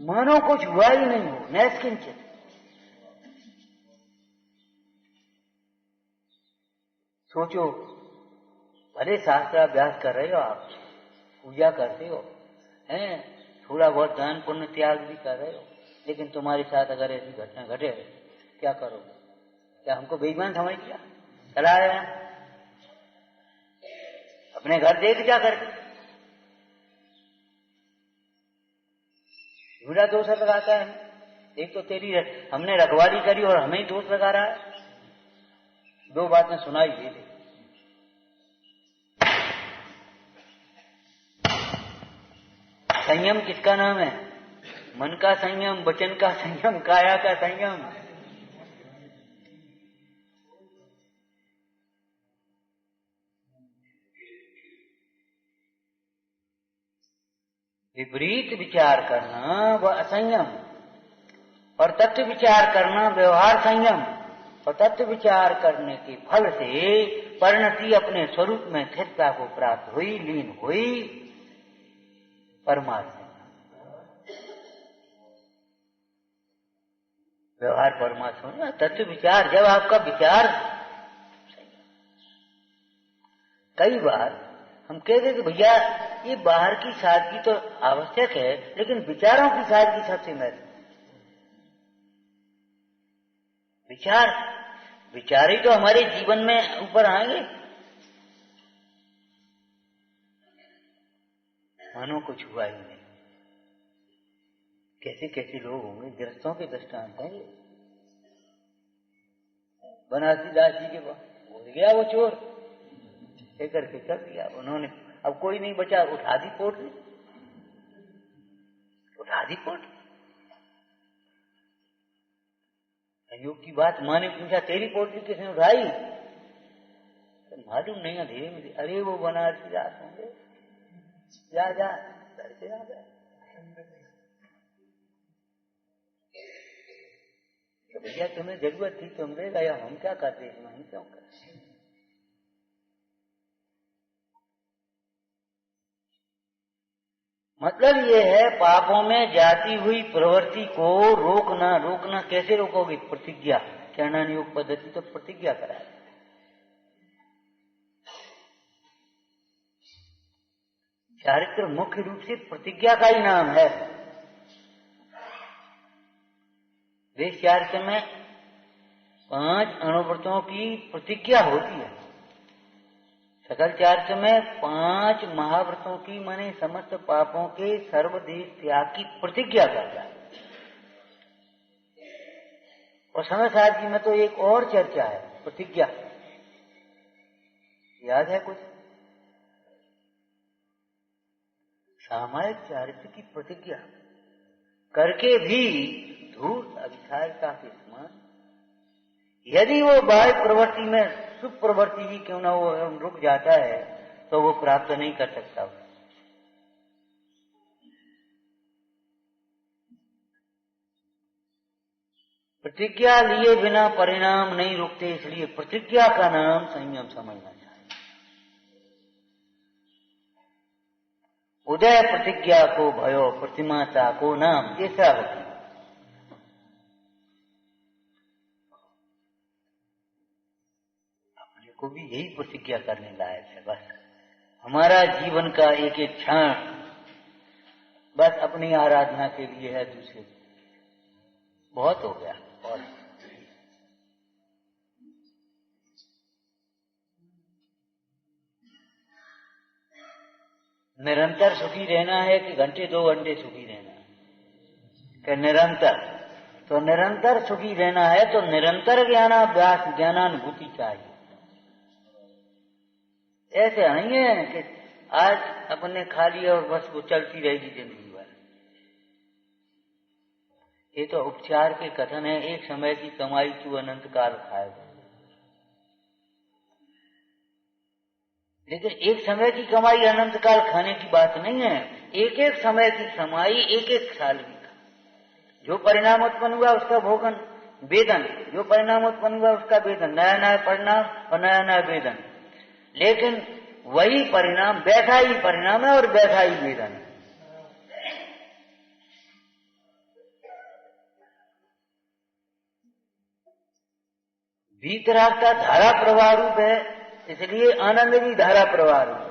मानो कुछ हुआ ही नहीं हो, नैष्किंचित। सोचो, भले शास्त्राभ्यास कर रहे हो आप, पूजा करते हो, हैं, थोड़ा बहुत दान पुण्य त्याग भी कर रहे हो, लेकिन तुम्हारे साथ अगर ऐसी घटना घटे, क्या करोगे? क्या हमको बेईमान समझ लिया, चला आया अपने घर देख जा करके, झूठा दोष लगाता है। एक तो तेरी हमने रखवाली करी और हमें ही दोष लगा रहा है। 2 बातें सुनाई दे दे। संयम किसका नाम है? मन का संयम, वचन का संयम, काया का संयम। विपरीत विचार करना वह असंयम, और तत्व विचार करना व्यवहार संयम, और तत्व विचार करने के फल से परिणति अपने स्वरूप में स्थिरता को प्राप्त हुई, लीन हुई परमात्मा। व्यवहार परमात्मा, तत्व विचार, जब आपका विचार, कई बार हम कहते कि भैया ये बाहर की सादगी तो आवश्यक है, लेकिन विचारों की सादगी सबसे महत्वपूर्ण। विचार ही तो हमारे जीवन में ऊपर आएंगे। मानो कुछ हुआ ही नहीं। कैसे कैसे लोग होंगे, गृहस्थों के दृष्टांत हैं ये। बनारसी दास जी के पास भूल गया वो चोर, लेकर के चल दिया उन्होंने, अब कोई नहीं बचा, उठा दी पोटली, उठा दी पोटली। संयोग की बात, माँ ने पूछा तेरी पोटली किसने उठाई? मालूम नहीं, धीरे में, अरे वो बनारसी दास होंगे, जा जा घर से आ गए। तो भैया तुम्हें जरूरत थी, तुम ले गया, हम क्या करते, हम क्यों करते? मतलब ये है, पापों में जाती हुई प्रवृत्ति को रोकना कैसे रोकोगे? प्रतिज्ञा, ज्ञानान योग पद्धति तो प्रतिज्ञा कराए। चारित्र मुख्य रूप से प्रतिज्ञा का ही नाम है। वेद चारित्र में 5 अणुव्रतों की प्रतिज्ञा होती है। सकल चारित्र में 5 महाव्रतों की, माने समस्त पापों के सर्वदेश त्याग की प्रतिज्ञा करता है। और समय सारजी में तो एक और चर्चा है, प्रतिज्ञा, याद है कुछ? सामायिक चारित्र की प्रतिज्ञा करके भी धूर्त अभिसारिता के समान यदि वो बाह्य प्रवृत्ति में शुभ प्रवृत्ति भी क्यों ना वो रुक जाता है तो वो प्राप्त नहीं कर सकता। प्रतिज्ञा लिए बिना परिणाम नहीं रुकते, इसलिए प्रतिज्ञा का नाम संयम समझना चाहिए। उदय प्रतिज्ञा को भयो प्रतिमाता को नाम, ऐसा होती अपने को भी यही प्रतिज्ञा करने लायक है। बस हमारा जीवन का एक एक क्षण बस अपनी आराधना के लिए है, दूसरे बहुत हो गया। और निरंतर सुखी रहना है कि घंटे 2 घंटे सुखी रहना है? कि निरंतर? तो निरंतर सुखी रहना है तो निरंतर ज्ञानाभ्यास ज्ञानानुभूति चाहिए। ऐसे नहीं है कि आज अपने खा लिया और बस वो चलती रहेगी जिंदगी भर। ये तो उपचार के कथन है। एक समय की कमाई तू अनंत काल खाएगा, लेकिन एक समय की कमाई अनंत काल खाने की बात नहीं है। एक एक समय की कमाई एक एक साल की। जो परिणाम उत्पन्न हुआ उसका भोगन वेदन, जो परिणाम उत्पन्न हुआ उसका वेदन, नया नया परिणाम और नया नया वेदन। लेकिन वही परिणाम बैठा ही परिणाम है और बैठा ही वेदन है। वीतरागता धारा प्रवाह रूप है, इसलिए आनंद भी धारा प्रवाह रूप है।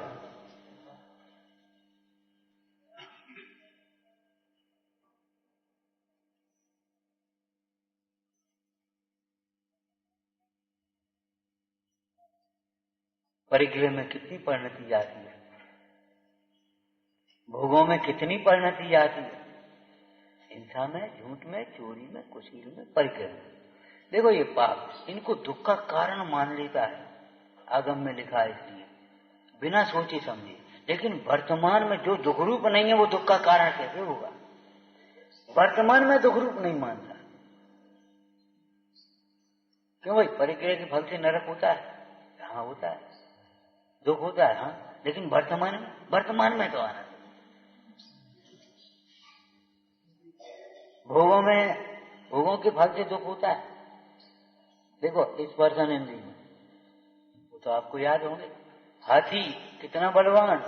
परिग्रह में कितनी परिणति जाती है, भोगों में कितनी परिणति जाती है, हिंसा में, झूठ में, चोरी में, कुशील में, परिग्रह में। देखो ये पाप इनको दुख का कारण मान लेता है, आगम में लिखा है, इसलिए बिना सोचे समझे। लेकिन वर्तमान में जो दुख रूप नहीं है वो दुख का कारण कैसे होगा? वर्तमान में दुख रूप नहीं मानता। क्यों भाई? परिग्रह के फल से नरक होता है? हाँ होता है, दुख होता है, हाँ, लेकिन वर्तमान में तो आनंद। भोगों के फल से दुख होता है। देखो स्पर्शन इंद्रिय में वो तो आपको याद होंगे, हाथी कितना बलवान,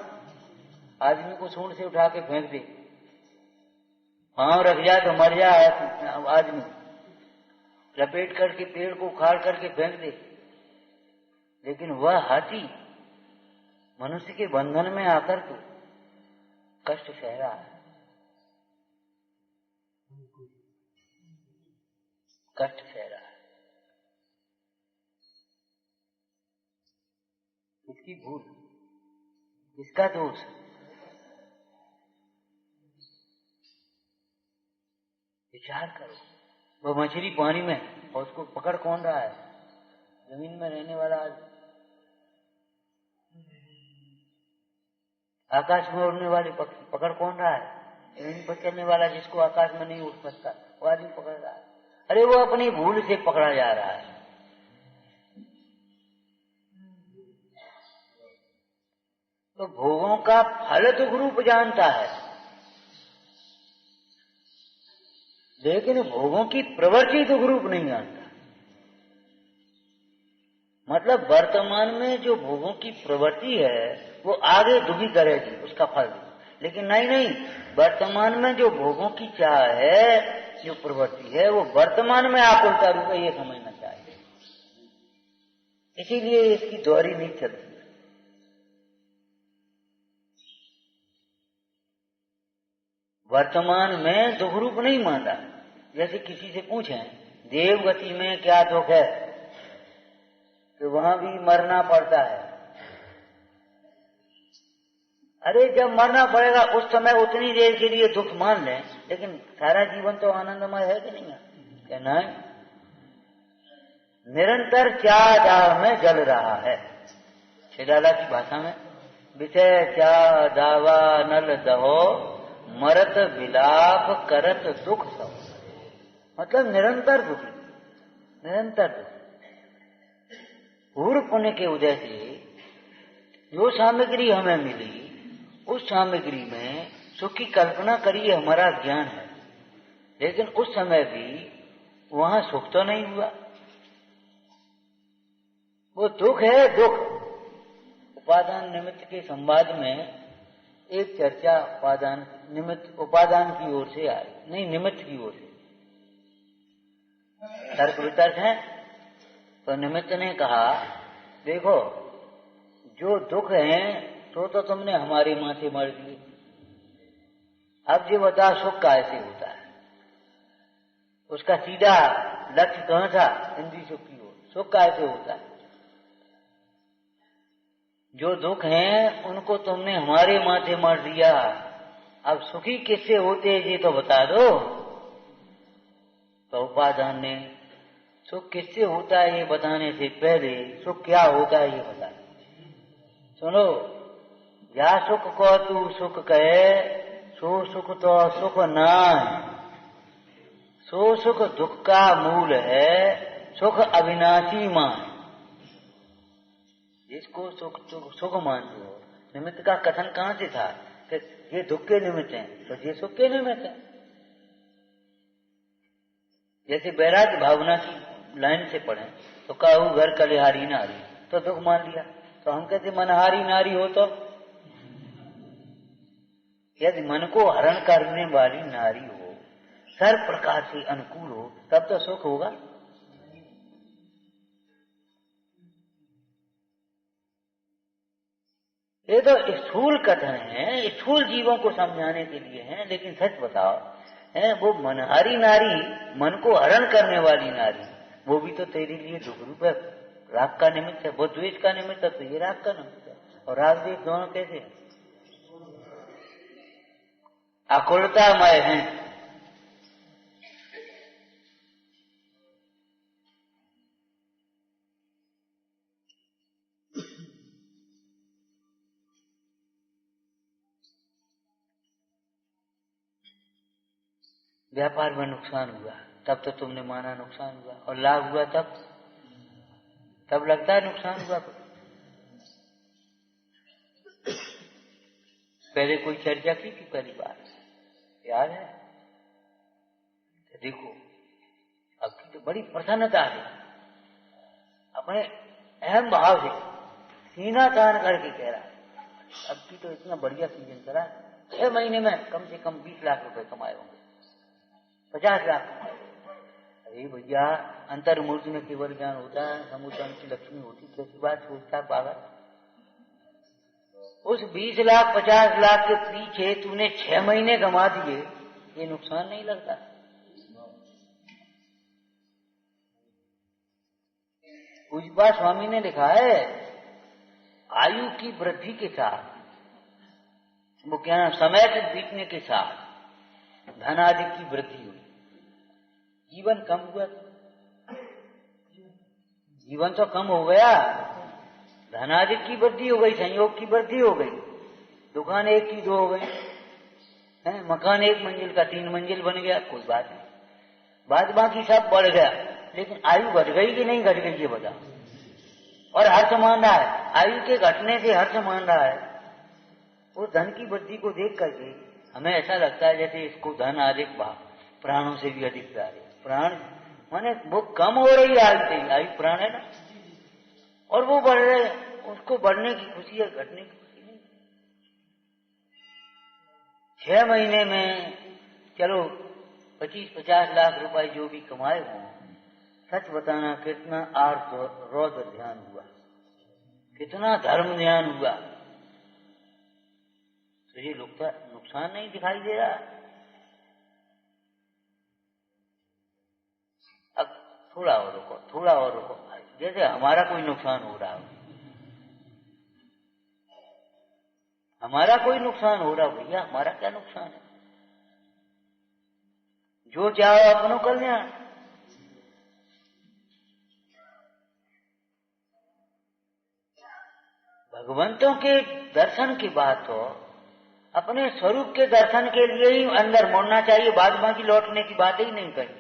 आदमी को सूंड से उठा के फेंक दे, पांव रख जाए तो मर जाए आदमी, लपेट करके पेड़ को उखाड़ करके फेंक दे। लेकिन वह हाथी मनुष्य के बंधन में आकर के कष्ट सह रहा है, कष्ट सह रहा है। किसकी भूल, किसका दोष? विचार करो। वो मछली पानी में और उसको पकड़ कौन रहा है? जमीन में रहने वाला आदमी। आकाश में उड़ने वाले पक्षी पकड़ कौन रहा है? जमीन पर चलने वाला जिसको आकाश में नहीं उड़ सकता वो आदमी पकड़ रहा है। अरे वो अपनी भूल से पकड़ा जा रहा है। तो भोगों का फल दुख रूप जानता है, लेकिन भोगों की प्रवृत्ति दुख रूप नहीं जानता। मतलब वर्तमान में जो भोगों की प्रवृत्ति है वो आगे दुखी करेगी, उसका फल। लेकिन नहीं, वर्तमान में जो भोगों की चाह है, जो प्रवृत्ति है, वो वर्तमान में आकुलता रूप है, ये समझना चाहिए। इसीलिए इसकी द्वारी नहीं चलती। वर्तमान में दुख रूप नहीं मानता। जैसे किसी से पूछें देवगति में क्या दुख है, तो वहां भी मरना पड़ता है। अरे जब मरना पड़ेगा उस समय उतनी देर के लिए दुख मान लें, लेकिन सारा जीवन तो आनंदमय है कि नहीं है? क्या नहीं? निरंतर चार दाव में जल रहा है। छेदाला की भाषा में विषय क्या दावा नल दहो, मरत विलाप करत दुख सब। मतलब निरंतर दुखी, निरंतर दुखी। पूर्व पुण्य के उदय से जो सामग्री हमें मिली, उस सामग्री में सुख की कल्पना करिए हमारा ज्ञान है, लेकिन उस समय भी वहां सुख तो नहीं हुआ, वो दुख है, दुख। उपादान निमित्त के संवाद में एक चर्चा उपादान निमित्त, उपादान की ओर से आई, नहीं निमित्त की ओर से। तर्क वितर्क है तो निमित्त ने कहा देखो जो दुख है तो तुमने हमारे माथे मर दिए, अब ये बता सुख कैसे होता है। उसका सीधा लक्ष्य कहां था? इंद्रिय सुख की ओर। सुख कैसे होता है? जो दुख हैं उनको तुमने हमारे माथे मार दिया, अब सुखी किससे होते हैं ये तो बता दो। तो उपादान ने सुख किससे होता है ये बताने से पहले सुख क्या होता है ये बता। सुनो, या सुख को तू सुख कहे, सो सुख तो सुख ना है। सो सुख दुख का मूल है, सुख अविनाशी मान। जिसको सुख सुख मानते हो, निमित्त का कथन कहां से था कि ये दुख के निमित्त है तो ये सुख के निमित्त है। जैसे वैराग्य भावना की लाइन से पढ़े तो काहू घर कलिहारी नारी, तो दुख मान लिया। तो हम कहते मनहारी नारी हो तो, यदि मन को हरण करने वाली नारी हो, सर्व प्रकार से अनुकूल हो, तब तो सुख होगा। ये तो स्थूल कथन है, स्थूल जीवों को समझाने के लिए है, लेकिन सच बताओ है वो मनहारी नारी, मन को हरण करने वाली नारी, वो भी तो तेरे लिए दुख रूप है, राग का निमित्त है। वो द्वेष का निमित्त है तो ये राग का निमित्त है। और राग द्वेष दोनों कैसे आकुलतामय हैं। व्यापार में नुकसान हुआ तब तो तुमने माना नुकसान हुआ, और लाभ हुआ तब लगता है नुकसान हुआ। पहले कोई चर्चा की थी पहली बार, याद है? देखो अब की तो बड़ी प्रसन्नता है, अपने अहम भाव से सीना तान करके कह रहा है अब की तो इतना बढ़िया सीजन चला, 6 महीने में कम से कम 20 लाख रुपए कमाए होंगे, 50 लाख कमाए होंगे। अरे भैया अंतर्मूर्ति में केवल ज्ञान होता है, समुद्र की लक्ष्मी होती, कैसी बात सोचता पागल। उस 20 लाख 50 लाख के पीछे तूने 6 महीने कमा दिए, ये नुकसान नहीं लगता? पूज्यपाद स्वामी ने लिखा है आयु की वृद्धि के साथ, वो क्या नाम, समय के बीतने के साथ धन आदि की वृद्धि हुई, जीवन कम हुआ, जीवन तो कम हो गया, धन आदि की वृद्धि हो गई, संयोग की वृद्धि हो गई, दुकान 1 की 2 हो गई, मकान 1 मंजिल का 3 मंजिल बन गया, कोई बात नहीं, बाद बाकी सब बढ़ गया, लेकिन आयु घट गई कि नहीं घट गई ये बताओ। और हर्ष मान रहा है, आयु के घटने से हर्ष मान रहा है। वो धन की वृद्धि को देख करके हमें ऐसा लगता है जैसे इसको धन अधिक प्राणों से भी अधिक प्यारे। प्राण माने वो कम हो रही है आयु से, आयु प्राण है ना, और वो बढ़ रहे, उसको बढ़ने की खुशी है, घटने की खुशी नहीं। 6 महीने में चलो 25-50 लाख रुपए जो भी कमाए हों, सच बताना कितना आर्थ रौद्र ध्यान हुआ, कितना धर्म ध्यान हुआ, तो ये नुकसान नहीं दिखाई दे रहा। अब थोड़ा और रुको, थोड़ा और रुको, जैसे हमारा कोई नुकसान हो रहा हो, हमारा कोई नुकसान हो रहा, भैया हमारा क्या नुकसान है? जो चाहो अपनो कल्याण। भगवंतों के दर्शन की बात हो, अपने स्वरूप के दर्शन के लिए ही अंदर मुड़ना चाहिए, बाद बाकी लौटने की बात ही नहीं कही।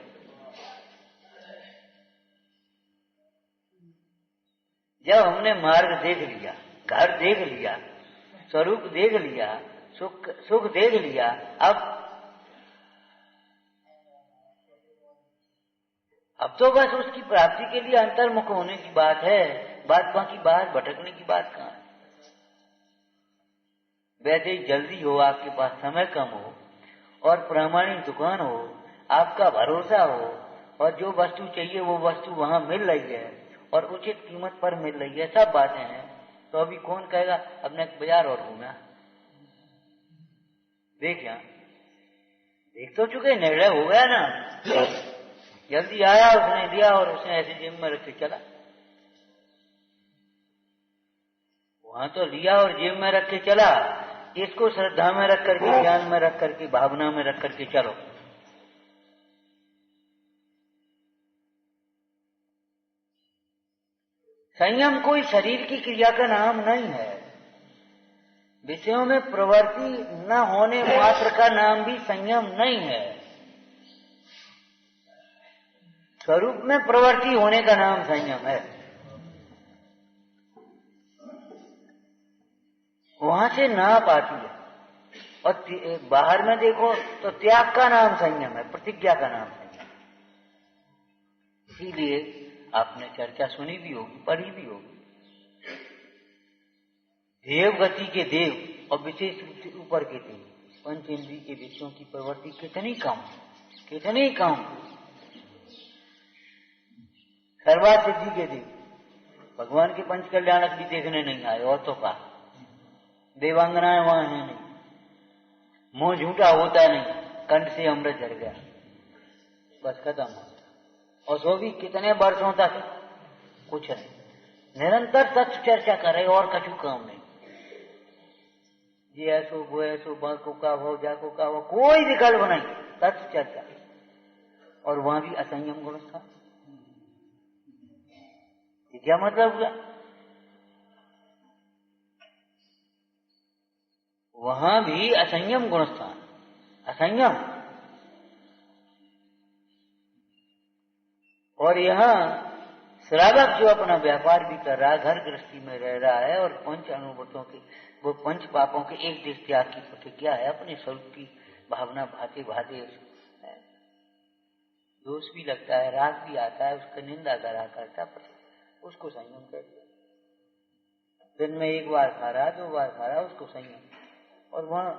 जब हमने मार्ग देख लिया, घर देख लिया, स्वरूप देख लिया, सुख देख लिया, अब तो बस उसकी प्राप्ति के लिए अंतर्मुख होने की बात है, बात बाकी बाहर भटकने की बात कहां है। वैसे ही जल्दी हो, आपके पास समय कम हो और प्रामाणिक दुकान हो, आपका भरोसा हो और जो वस्तु चाहिए वो वस्तु वहां मिल रही है और उचित कीमत पर मिल रही है, सब बातें हैं, तो अभी कौन कहेगा अपने बाजार और घूमा। देख यहां देख तो चुके, निर्णय हो गया ना, जल्दी आया, उसने दिया और उसने ऐसी जेब में रख के चला। वहां तो लिया और जेब में रख के चला, इसको श्रद्धा में रख करके, ज्ञान में रख करके, भावना में रख करके चलो। संयम कोई शरीर की क्रिया का नाम नहीं है। विषयों में प्रवृत्ति न होने मात्र का नाम भी संयम नहीं है। स्वरूप में प्रवृत्ति होने का नाम संयम है। वहां से नाप आती है। और बाहर में देखो तो त्याग का नाम संयम है, प्रतिज्ञा का नाम संयम। इसीलिए आपने चर्चा सुनी भी होगी, पढ़ी भी होगी। देव गति के देव और विशेष रूप से ऊपर के देव, पंच इंद्रिय के विषयों की प्रवृत्ति कितनी कम, कितनी कम। सर्वा सिद्धि के देव भगवान के पंच कल्याणक भी देखने नहीं आए, और तो कहा देवांगनाएं वहां है नहीं, मुंह झूठा होता नहीं, कंठ से अमृत झर गया, बस खत्म हो। और सो भी कितने वर्षों तक कुछ नहीं, निरंतर सच चर्चा करे और कछु काम नहीं। ये ऐसो वो ऐसो, बाको का भाव, जाको का भाव, कोई विकल्प नहीं, सच चर्चा। और वहां भी असंयम गुण था। ये क्या मतलब हुआ? वहां भी असंयम गुण था, असंयम। और यहाँ श्रावक जो अपना व्यापार भी कर रहा है, घर गृहस्थी में रह रहा है और पंच अनुभूतों के, वो पंच पापों के एक देश त्याग की प्रतिज्ञा है, अपने स्वरूप की भावना भाते भाते दोष भी लगता है, राग भी आता है, उसका निंदा करा करता, उसको संयम कर दिया। दिन में एक बार खा रहा, 2 बार खा रहा, उसको संयम। और वहां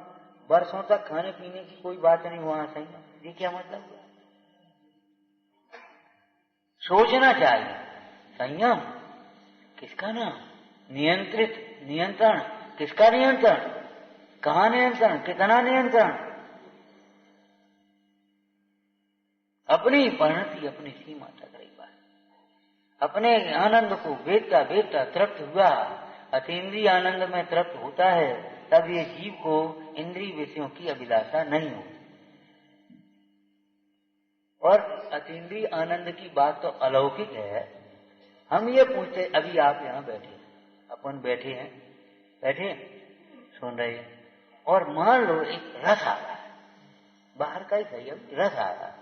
वर्षों तक खाने पीने की कोई बात नहीं, वहां संयम। ये क्या मतलब हुआ? सोचना चाहिए, संयम किसका नाम, नियंत्रित, नियंत्रण किसका नियंत्रण, कहां नियंत्रण, कितना नियंत्रण। अपनी परिणति, अपनी सीमा तक रही बात। अपने आनंद को वेदता वेदता तृप्त हुआ, अतीन्द्रिय आनंद में तृप्त होता है, तब ये जीव को इंद्रिय विषयों की अभिलाषा नहीं होती। और अतीन्द्रिय आनंद की बात तो अलौकिक है। हम ये पूछते, अभी आप यहाँ बैठे, अपन बैठे हैं, सुन रहे हैं, और मान लो एक रस आ रहा है, बाहर का ही सही, अब रस आ रहा है,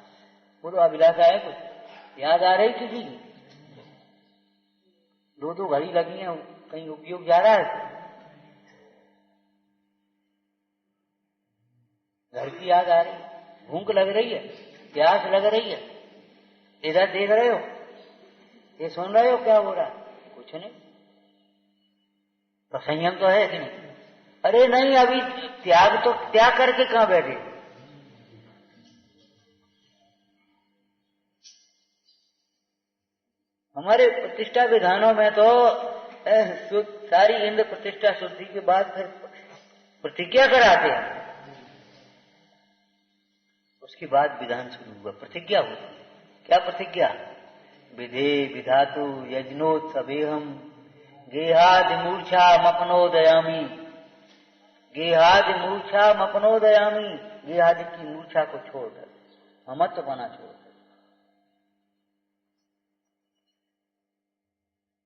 बोलो अभिलाषा है कुछ, याद आ रही किसी की, 2 घड़ी लगी है, कहीं उपयोग जा रहा है, घर की याद आ रही है, भूख लग रही है, प्यास लग रही है, इधर देख रहे हो, ये सुन रहे हो क्या हो रहा है, कुछ नहीं, तो संयम तो है कि नहीं? अरे नहीं, अभी त्याग तो त्याग करके कहां बैठे। हमारे प्रतिष्ठा विधानों में तो सारी इंद्र प्रतिष्ठा शुद्धि के बाद फिर प्रतिज्ञा कराते हैं, उसके बाद विधान शुरू हुआ, प्रतिज्ञा होती है। क्या प्रतिज्ञा? विधे विधातु यज्ञोत्सवेहम गेहाद मूर्छा मपनोदयामी, गेहाद मूर्छा मपनोदयामी, गेहाद की मूर्छा को छोड़कर, ममत्व बना छोड़कर,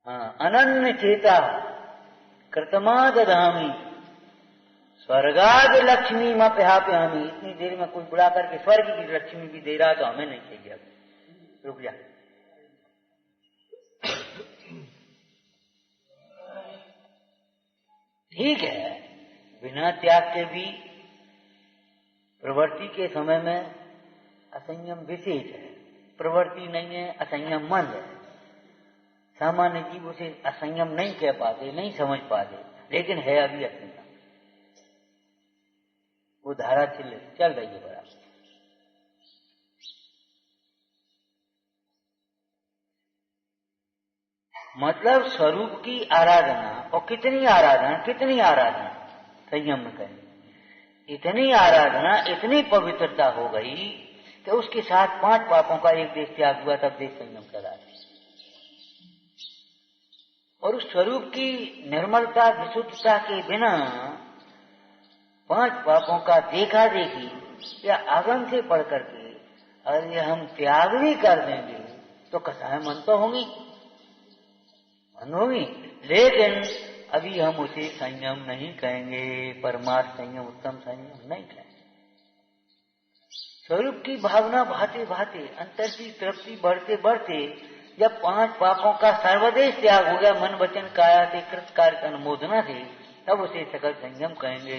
हाँ, अनन्य चेता, कृतमा दधामी स्वर्गाद लक्ष्मी मप्याप्यामी। इतनी देर में कोई बुला करके स्वर्ग की लक्ष्मी भी दे रहा तो हमें नहीं चाहिए। अब रुक जा। ठीक है, बिना त्याग के भी प्रवृत्ति के समय में असंयम विशेष है। प्रवृत्ति नहीं है, असंयम मन है। सामान्य जीव उसे असंयम नहीं कह पाते, नहीं समझ पाते, लेकिन है अभी असंयम। वो धारा चल रही है बराबर। मतलब स्वरूप की आराधना, और कितनी आराधना संयम में करें। इतनी आराधना, इतनी पवित्रता हो गई कि उसके साथ 5 पापों का एक देश त्याग हुआ, तब देश संयम चला। और उस स्वरूप की निर्मलता विशुद्धता के बिना 5 पापों का देखा देखी या आगम से पढ़ करके अरे हम त्याग भी कर देंगे तो कसाय मन तो होंगी, लेकिन अभी हम उसे संयम नहीं कहेंगे। परमार्थ संयम, उत्तम संयम नहीं कहेंगे। स्वरूप की भावना भाते भाते, अंतर की तृप्ति बढ़ते बढ़ते, जब 5 पापों का सर्वदेश त्याग हो गया, मन वचन काया से कृत कार्य अनुमोदना से, तब उसे सकल संयम कहेंगे।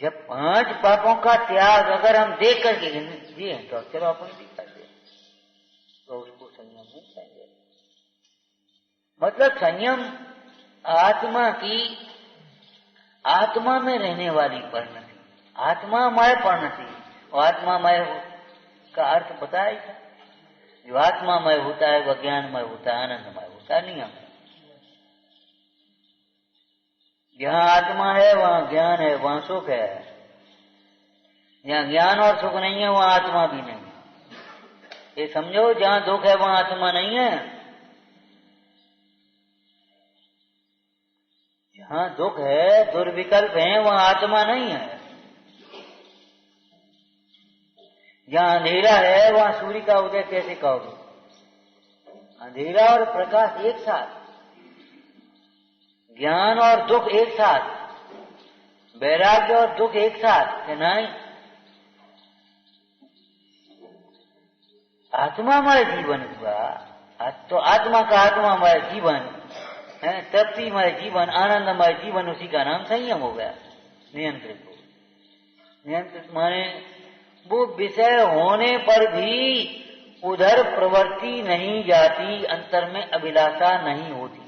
जब 5 पापों का त्याग अगर हम देख करके जिए तो चलो अपन भी कर दे, तो उसको संयम नहीं कहेंगे। मतलब संयम आत्मा में रहने वाली परिणति, आत्मामय परिणति। और आत्मामय का अर्थ बताया था, जो आत्मामय होता है वह ज्ञानमय होता है, आनंदमय होता है, नियम। जहाँ आत्मा है वहाँ ज्ञान है, वहाँ सुख है। जहाँ ज्ञान और सुख नहीं है वहाँ आत्मा भी नहीं है। ये समझो, जहाँ दुख है वहाँ आत्मा नहीं है। जहाँ दुख है, दुर्विकल्प है, वहाँ आत्मा नहीं है। जहाँ अंधेरा है वहाँ सूर्य का उदय कैसे कहोगे? अंधेरा और प्रकाश एक साथ, ज्ञान और दुख एक साथ, वैराग्य और दुख एक साथ है नहीं। आत्मामय जीवन हुआ तो आत्मा का आत्मामय जीवन है, तृप्तिमय जीवन, आनंदमय जीवन, उसी का नाम संयम हो गया। नियंत्रित हो, नियंत्रित माने वो विषय होने पर भी उधर प्रवृत्ति नहीं जाती, अंतर में अभिलाषा नहीं होती।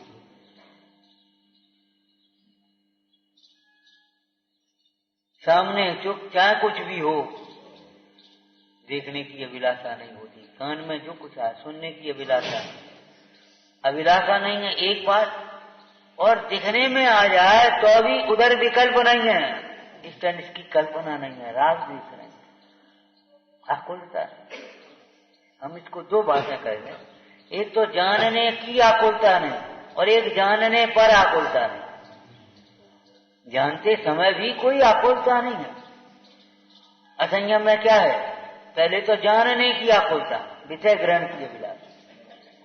सामने चुप चाहे कुछ भी हो, देखने की अभिलाषा नहीं होती। कान में जो कुछ है सुनने की अभिलाषा नहीं है एक बार, और दिखने में आ जाए तो भी उधर विकल्प नहीं है, इसकी कल्पना नहीं है, राग देख रहे हैं, आकुलता। हम इसको 2 बातें कहें, एक तो जानने की आकुलता नहीं और एक जानने पर आकुलता नहीं। जानते समय भी कोई आकुलता नहीं है। असंयम में क्या है? पहले तो जानने की आकुलता, विषय ग्रहण की अभिलाषा,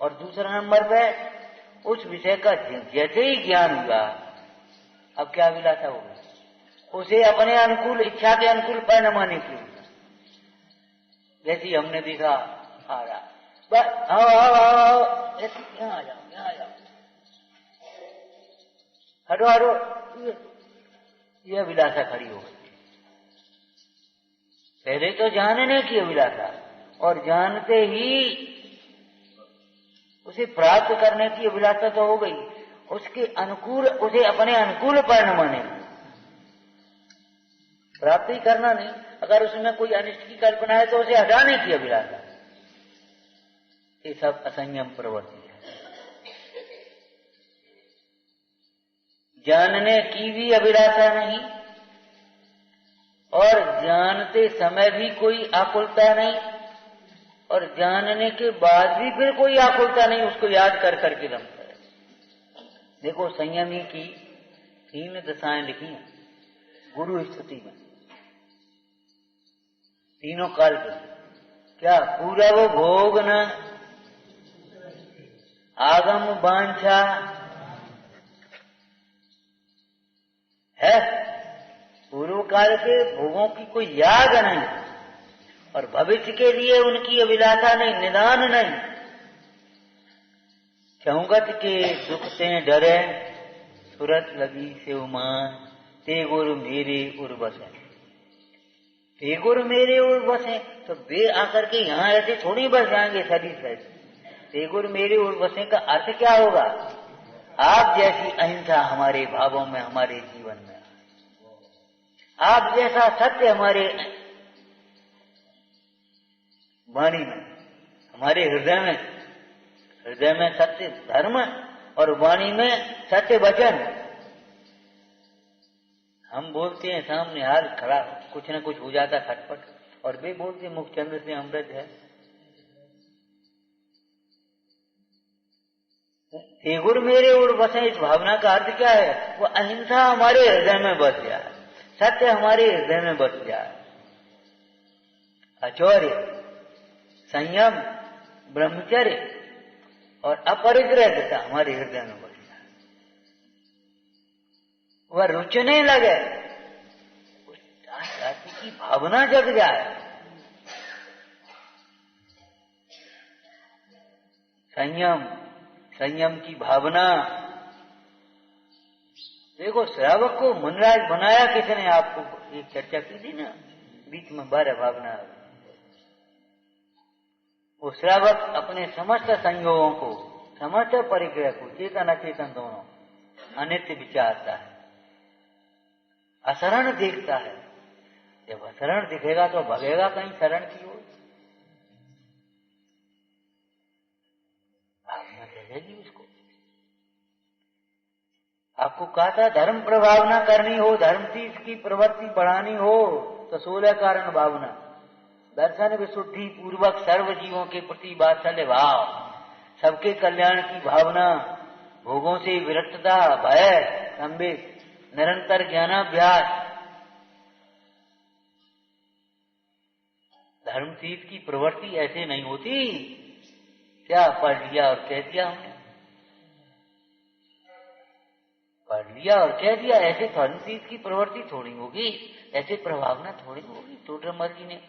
और दूसरा नंबर पे उस विषय का जैसे ही ज्ञान हुआ, अब क्या अभिलाषा होगी? उसे अपने अनुकूल, इच्छा के अनुकूल परिणमाने की। जैसे हमने देखा आ रहा, बस आओ यहाँ आ जाओ, हटो, ये अभिलाषा खड़ी हो गई। पहले तो जानने की अभिलाषा, और जानते ही उसे प्राप्त करने की अभिलाषा तो हो गई, उसके अनुकूल, उसे अपने अनुकूल परिणमाने, प्राप्ति करना नहीं। अगर उसमें कोई अनिष्ट की कल्पना है तो उसे हटाने की अभिलाषा। ये सब असंयम प्रवृत्ति है। जानने की भी अभिलाषा नहीं और जानते समय भी कोई आकुलता नहीं, और जानने के बाद भी फिर कोई आकुलता नहीं, उसको याद कर करके रमता है। देखो संयमी की 3 दशाएं लिखी हैं गुरु स्तुति में, तीनों काल के। क्या? पूरब भोग न आगम वांछा है, पूर्व काल के भोगों की कोई याद नहीं और भविष्य के लिए उनकी अभिलाषा नहीं, निदान नहीं। चौगत के दुख से डरे सुरत लगी से उमान, ते गुरु मेरे उर्वश है। ते गुरु मेरे उर्वश है, तो वे आकर के यहाँ ऐसे थोड़ी बस जाएंगे शरीर से। ते गुरु मेरे उर्वश का अर्थ क्या होगा? आप जैसी अहिंसा हमारे भावों में, हमारे जीवन में, आप जैसा सत्य हमारे वाणी में, हमारे हृदय में सत्य धर्म और वाणी में सत्य वचन। हम बोलते हैं सामने हाल खड़ा, कुछ न कुछ हो जाता खटपट, और वे बोलते मुखचंद्र से अमृत है। हे गुरु मेरे ओर बसे, इस भावना का अर्थ क्या है? वो अहिंसा हमारे हृदय में बस जाए, सत्य हमारे हृदय में बस जाए, अचौर्य, संयम, ब्रह्मचर्य और अपरिग्रहता हमारे हृदय में बस जाए। वह रुचने लगे, जाति की भावना जग जाए। संयम की भावना। देखो, श्रावक को मुनराज बनाया किसने? आपको एक चर्चा की थी ना बीच में, 12 भावना। वो श्रावक अपने समस्त संयोगों को, समस्त परिग्रह को, चेतन अचेतन दोनों, अनित्य विचारता है, अशरण देखता है। जब अशरण दिखेगा तो भगेगा कहीं शरण की ओर, भावना जगेगी उसको। आपको कहा था धर्म प्रभावना करनी हो, धर्म की प्रवृत्ति बढ़ानी हो तो 16 कारण भावना। दर्शन विशुद्धि पूर्वक सर्व जीवों के प्रति वात्सल्य भाव, सबके कल्याण की भावना, भोगों से विरक्तता, भय, संवेग, निरंतर ज्ञानाभ्यास। धर्मतीर्थ की प्रवृत्ति ऐसे नहीं होती, क्या पढ़ लिया और कह दिया हमने, पढ़ लिया और कह दिया, ऐसे धर्मतीर्थ की प्रवृत्ति थोड़ी होगी, ऐसे प्रभावना थोड़ी होगी। टोडरमल जी ने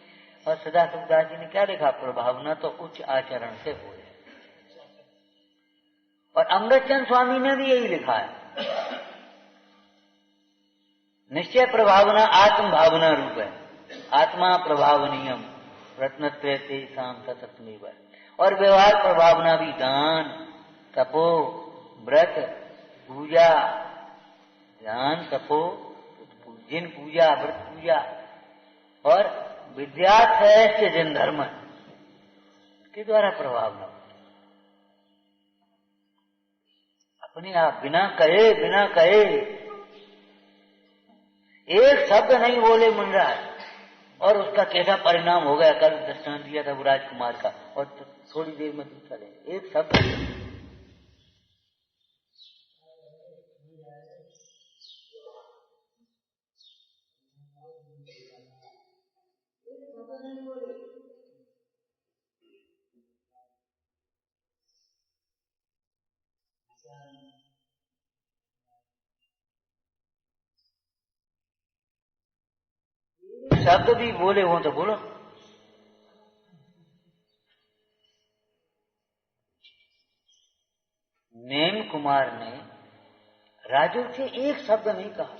और सदाशिवदास जी ने क्या लिखा? प्रभावना तो उच्च आचरण से हो है। और अमृतचंद स्वामी ने भी यही लिखा है, निश्चय प्रभावना आत्म भावना रूप है, आत्मा प्रभावनीयम रत्नत्रय तेषां सततमेव। और व्यवहार प्रभावना भी दान, तपो, व्रत, पूजा, दान, तपो, जिन पूजा, व्रत पूजा और विद्यार्थी जिन धर्म के द्वारा प्रभावना, अपने आप बिना कहे एक शब्द नहीं बोले मुनराज, और उसका कैसा परिणाम हो गया। कल दृष्टांत दिया था वो राजकुमार का, और थोड़ी देर में दूसरा ले, एक शब्द। शब्द भी बोले हो तो बोलो। नेम कुमार ने राजू से एक शब्द नहीं कहा,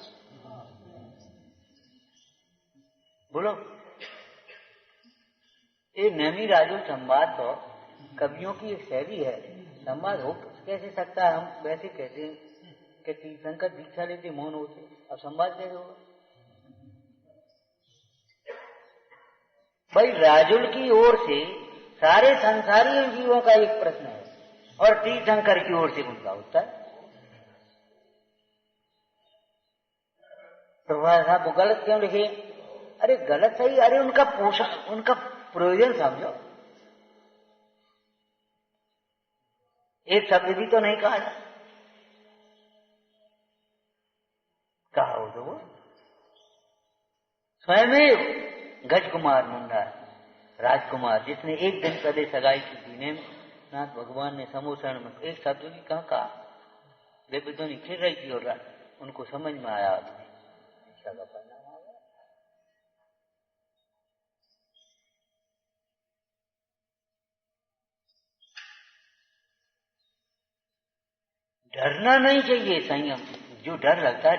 बोलो। ये नेमी राजू संवाद तो कवियों की एक शैली है, संवाद हो कैसे सकता है? हम वैसे कहते हैं कि तीर्थंकर दीक्षा लेते मौन होते, अब संवाद कैसे होगा? भाई राजुल की ओर से सारे संसारी जीवों का एक प्रश्न है, और तीर्थंकर की ओर से उनका उत्तर। तो साहब वो गलत क्यों लिखे? अरे गलत सही, अरे उनका पोषण, उनका प्रयोजन समझो। एक शब्द भी तो नहीं कहा हो तो वो स्वयं गज कुमार मुंडा राजकुमार, जिसने एक दिन पहले सगाई की थी, नाथ भगवान ने समोसण में एक शब्द भी कहा देवी धोनी फिर रही थी और उनको समझ में आया भिक्षा का परिणाम आ गया। डरना नहीं चाहिए संयम। जो डर लगता है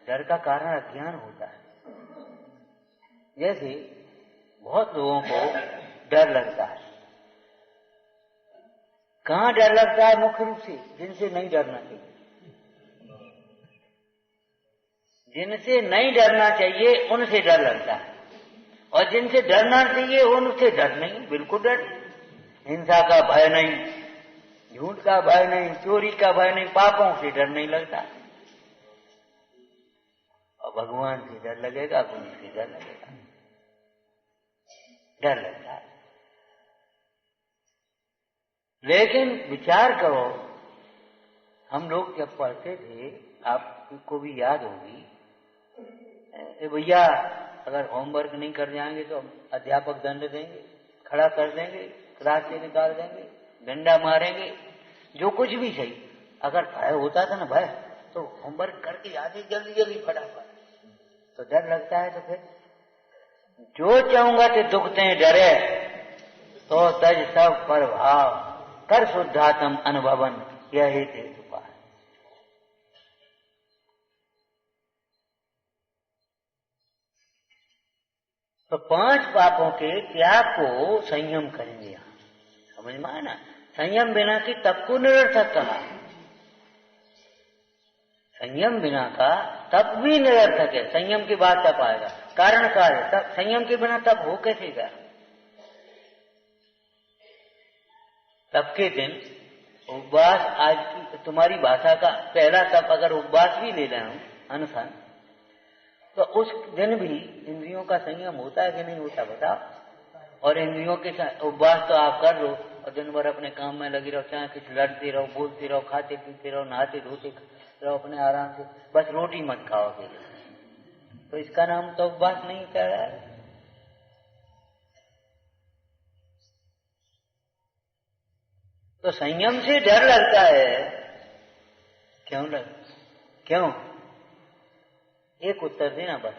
डर का कारण अज्ञान होता है। जैसे बहुत लोगों को डर लगता है। कहाँ डर लगता है? मुख्य रूप से जिनसे नहीं डरना चाहिए। जिनसे नहीं डरना चाहिए उनसे डर लगता है, और जिनसे डरना चाहिए उनसे डर नहीं, बिल्कुल डर नहीं। हिंसा का भय नहीं, झूठ का भय नहीं, चोरी का भय नहीं, पापों से डर नहीं लगता। और भगवान से डर लगेगा, गुरु से डर लगेगा, डर लगता है। लेकिन विचार करो, हम लोग जब पढ़ते थे, आपको भी याद होगी, भैया अगर होमवर्क नहीं कर जाएंगे तो अध्यापक दंड देंगे, खड़ा कर देंगे, क्लास से निकाल देंगे, डंडा मारेंगे, जो कुछ भी सही। अगर भय होता था ना, भय, तो होमवर्क करके आते जल्दी जल्दी फटाफट। तो डर लगता है तो फिर जो चाहूंगा तो दुखते डरे, तो तज सब पर भाव कर शुद्धात्म अनुभवन, यही थे उपाय। तो 5 पापों के त्याग को संयम करेंगे। यहां समझ में आया ना? संयम बिना की तप को निरर्थक कहा। संयम बिना का तप भी निरर्थक है। संयम के बाद तप आएगा, कारण कार्य। संयम के बिना तप हो कैसे गया? तप के दिन उपवास, आज की तुम्हारी भाषा का पहला तप अगर उपवास भी ले रहे हो, अनशन, तो उस दिन भी इंद्रियों का संयम होता है कि नहीं होता बताओ? और इंद्रियों के उपवास तो आप कर लो और दिन भर अपने काम में लगी रहो, चाहे कुछ लड़ते रहो, बोलते रहो, खाते पीते रहो, नहाते धोते रहो अपने आराम से, बस रोटी मत खाओ अकेले, तो इसका नाम तो उपवास नहीं कर रहा है। तो संयम से डर लगता है। क्यों? एक उत्तर देना बस।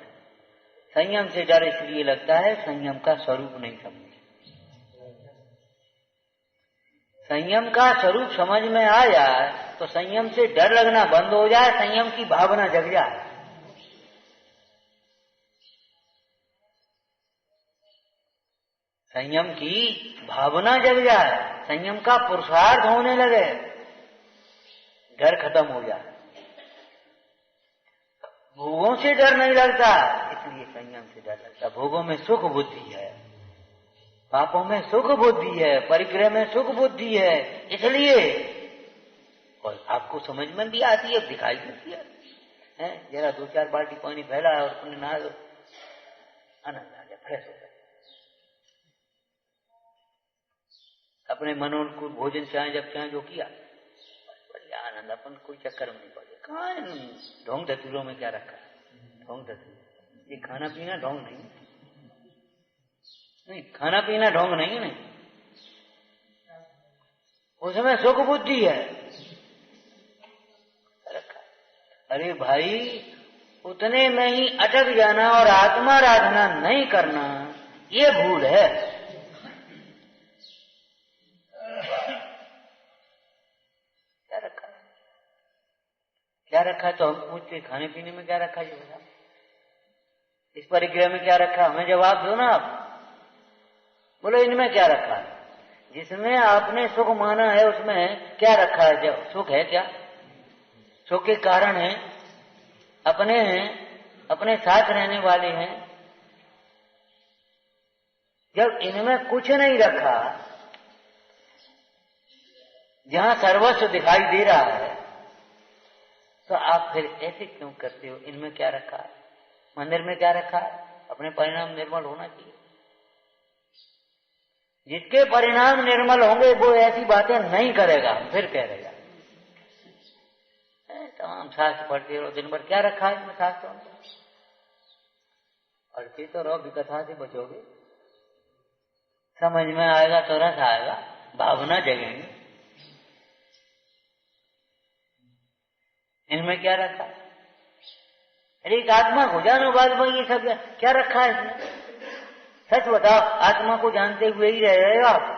संयम से डर इसलिए लगता है, संयम का स्वरूप नहीं समझे। संयम का स्वरूप समझ में आ जाए तो संयम से डर लगना बंद हो जाए, संयम की भावना जग जाए। संयम की भावना जग जाए, संयम का पुरुषार्थ होने लगे, डर खत्म हो जाए। भोगों से डर नहीं लगता, इसलिए संयम से डर लगता। भोगों में सुख बुद्धि है, पापों में सुख बुद्धि है, परिग्रह में सुख बुद्धि है, इसलिए। और आपको समझ में भी आती है, दिखाई देती है। जरा 2-4 बाल्टी पानी फैला है और तुमने नहा दो, आनंद आ जाए, फ्रेश हो जाए। अपने मनोनुकूल भोजन चाहे जब चाहे जो किया, बढ़िया आनंद, अपन कोई चक्कर में नहीं पड़े। कहाँ ढोंग धतूरों में क्या रखा है? ढोंग धतूर, ये खाना पीना ढोंग नहीं, खाना पीना ढोंग नहीं, उसमें सुख बुद्धि है। अरे भाई, उतने में ही अटक जाना और आत्माराधना नहीं करना, ये भूल है। क्या रखा है? तो हम पूछते खाने पीने में क्या रखा है, बता। इस परिक्रिया में क्या रखा? हमें जवाब दो ना आप। बोलो इनमें क्या रखा है? जिसमें आपने सुख माना है उसमें क्या रखा है? जब सुख है क्या? सुख के कारण है, अपने हैं, अपने साथ रहने वाले हैं। जब इनमें कुछ नहीं रखा, जहां सर्वस्व दिखाई दे रहा है, तो आप फिर ऐसे क्यों करते हो? इनमें क्या रखा है? मंदिर में क्या रखा है? अपने परिणाम निर्मल होना चाहिए। जिसके परिणाम निर्मल होंगे वो ऐसी बातें नहीं करेगा, फिर कह रहेगा। तमाम शास्त्र पढ़ते रहो दिन भर, क्या रखा है इसमें शास्त्रों में? पढ़ते तो रहो, विकथा से बचोगे, समझ में आएगा तो रस आएगा। भावना जगेंगे। इनमें क्या रखा? अरे एक आत्मा को जानो, बाद में ये सब क्या रखा है इसमें? सच बताओ, आत्मा को जानते हुए ही रह रहे हो आप?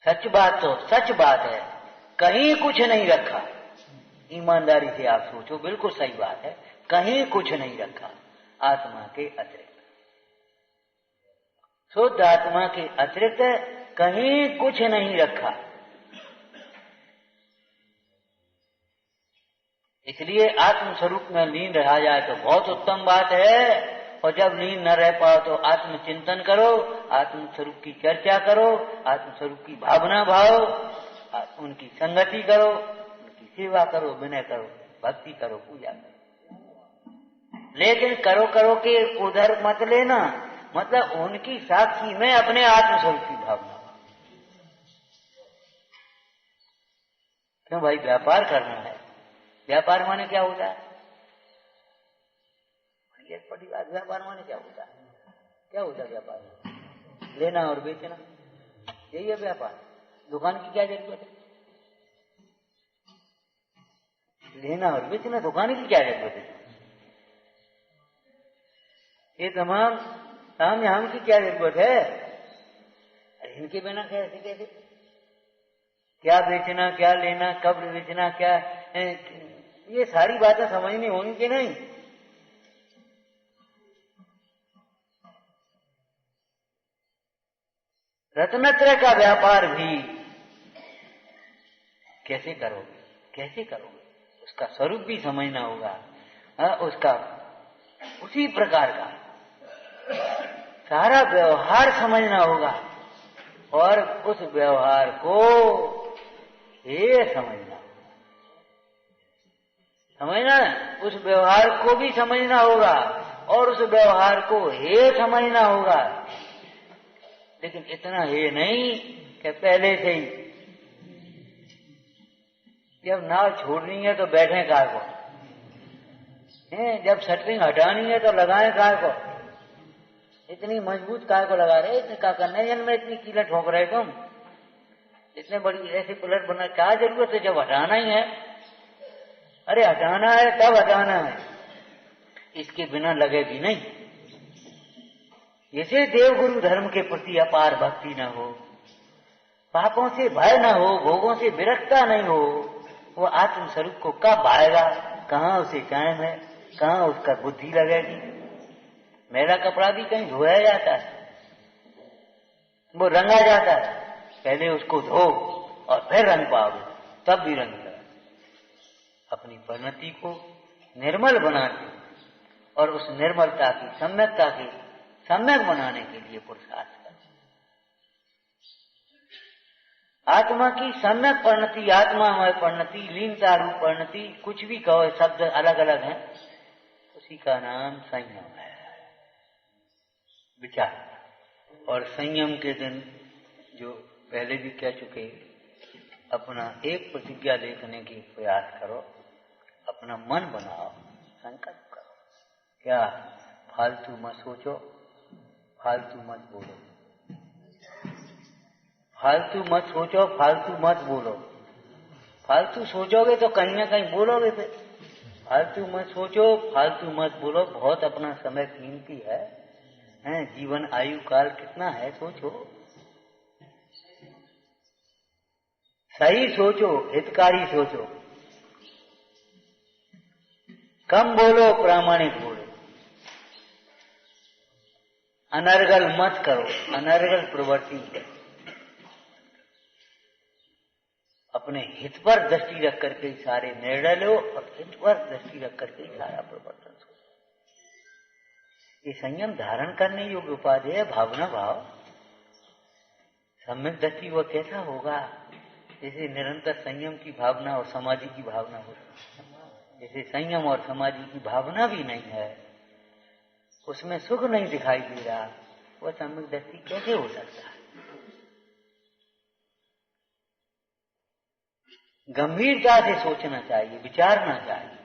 सच बात तो सच बात है, कहीं कुछ नहीं रखा। ईमानदारी से आप सोचो, बिल्कुल सही बात है, कहीं कुछ नहीं रखा आत्मा के अतिरिक्त। शुद्ध आत्मा के अतिरिक्त कहीं कुछ नहीं रखा। इसलिए आत्म स्वरूप में लीन रहा जाए तो बहुत उत्तम बात है। और जब लीन न रह पाओ तो आत्म चिंतन करो, आत्म स्वरूप की चर्चा करो, आत्म स्वरूप की भावना भाव, उनकी संगति करो, उनकी सेवा करो, विनय करो, भक्ति करो, पूजा करो। लेकिन करो करो के उधर मत लेना, मतलब उनकी साक्षी में अपने आत्म स्वरूप की भावना। क्यों भाई, व्यापार करना है। व्यापार माने क्या होता है? बड़ी बात, व्यापार माने क्या होता है? क्या होता है व्यापार? लेना और बेचना, यही है व्यापार। दुकान की क्या जरूरत है? लेना और बेचना, दुकान की क्या जरूरत है? ये तमाम ताम झाम की क्या जरूरत है? अरे इनके बिना कैसे कैसे? क्या बेचना, क्या लेना, कब बेचना, क्या, ये सारी बातें समझनी होंगी कि नहीं? रत्नत्रय का व्यापार भी कैसे करोगे? कैसे करोगे? उसका स्वरूप भी समझना होगा, उसका उसी प्रकार का सारा व्यवहार समझना होगा, और उस व्यवहार को ये समझना उस व्यवहार को भी समझना होगा, और उस व्यवहार को हे समझना होगा। लेकिन इतना हे नहीं कि पहले से ही जब नाव छोड़नी है तो बैठे कार को, जब शटरिंग हटानी है तो लगाए कार को। इतनी मजबूत कार को लगा रहे, इतने क्या करने जन में इतनी कीला ठोक रहे तुम, इतने बड़ी ऐसी प्लट बना, क्या जरूरत है जब हटाना ही है? अरे हटाना है तब हटाना है, इसके बिना लगेगी नहीं। जैसे देवगुरु धर्म के प्रति अपार भक्ति न हो, पापों से भय न हो, भोगों से विरक्ता नहीं हो, वो आत्म स्वरूप को कब पाएगा? कहाँ उसे कायम है, कहाँ उसका बुद्धि लगेगी? मेरा कपड़ा भी कहीं धोया जाता है, वो रंगा जाता है, पहले उसको धो और फिर रंग पाओगे, तब भी रंग लगा। अपनी परिणति को निर्मल बनाने और उस निर्मलता की सम्यकता की सम्यक बनाने के लिए पुरुषार्थ कर। आत्मा की सम्यक परिणति, आत्मामय परिणति, लीनता रूप परिणति, कुछ भी कहो, शब्द अलग अलग हैं, उसी का नाम संयम है, विचार। और संयम के दिन जो पहले भी कह चुके, अपना एक प्रतिज्ञा लेखने की प्रयास करो, अपना मन बनाओ, संकल्प करो, क्या फालतू मत सोचो, फालतू मत बोलो, फालतू मत सोचो, फालतू मत बोलो। फालतू सोचोगे तो कहीं ना कहीं बोलोगे फिर। फालतू मत सोचो, फालतू मत बोलो। बहुत अपना समय कीमती है, जीवन आयु काल कितना है, सोचो, सही सोचो, हितकारी सोचो, कम बोलो, प्रामाणिक बोलो, अनर्गल मत करो, अनर्गल प्रवृत्ति। अपने हित पर दृष्टि रख करके ही सारे निर्णय लो, और हित पर दृष्टि रख करके ही सारा प्रवर्तन हो। ये संयम धारण करने योग्य उपाधि है, भावना भाव। सम्यक दृष्टि वो कैसा होगा? जैसे निरंतर संयम की भावना और समाधि की भावना होती। जैसे संयम और समाधि की भावना भी नहीं है, उसमें सुख नहीं दिखाई दे रहा, वो सम्यक दृष्टि कैसे हो सकता है? गंभीरता से सोचना चाहिए, विचारना चाहिए।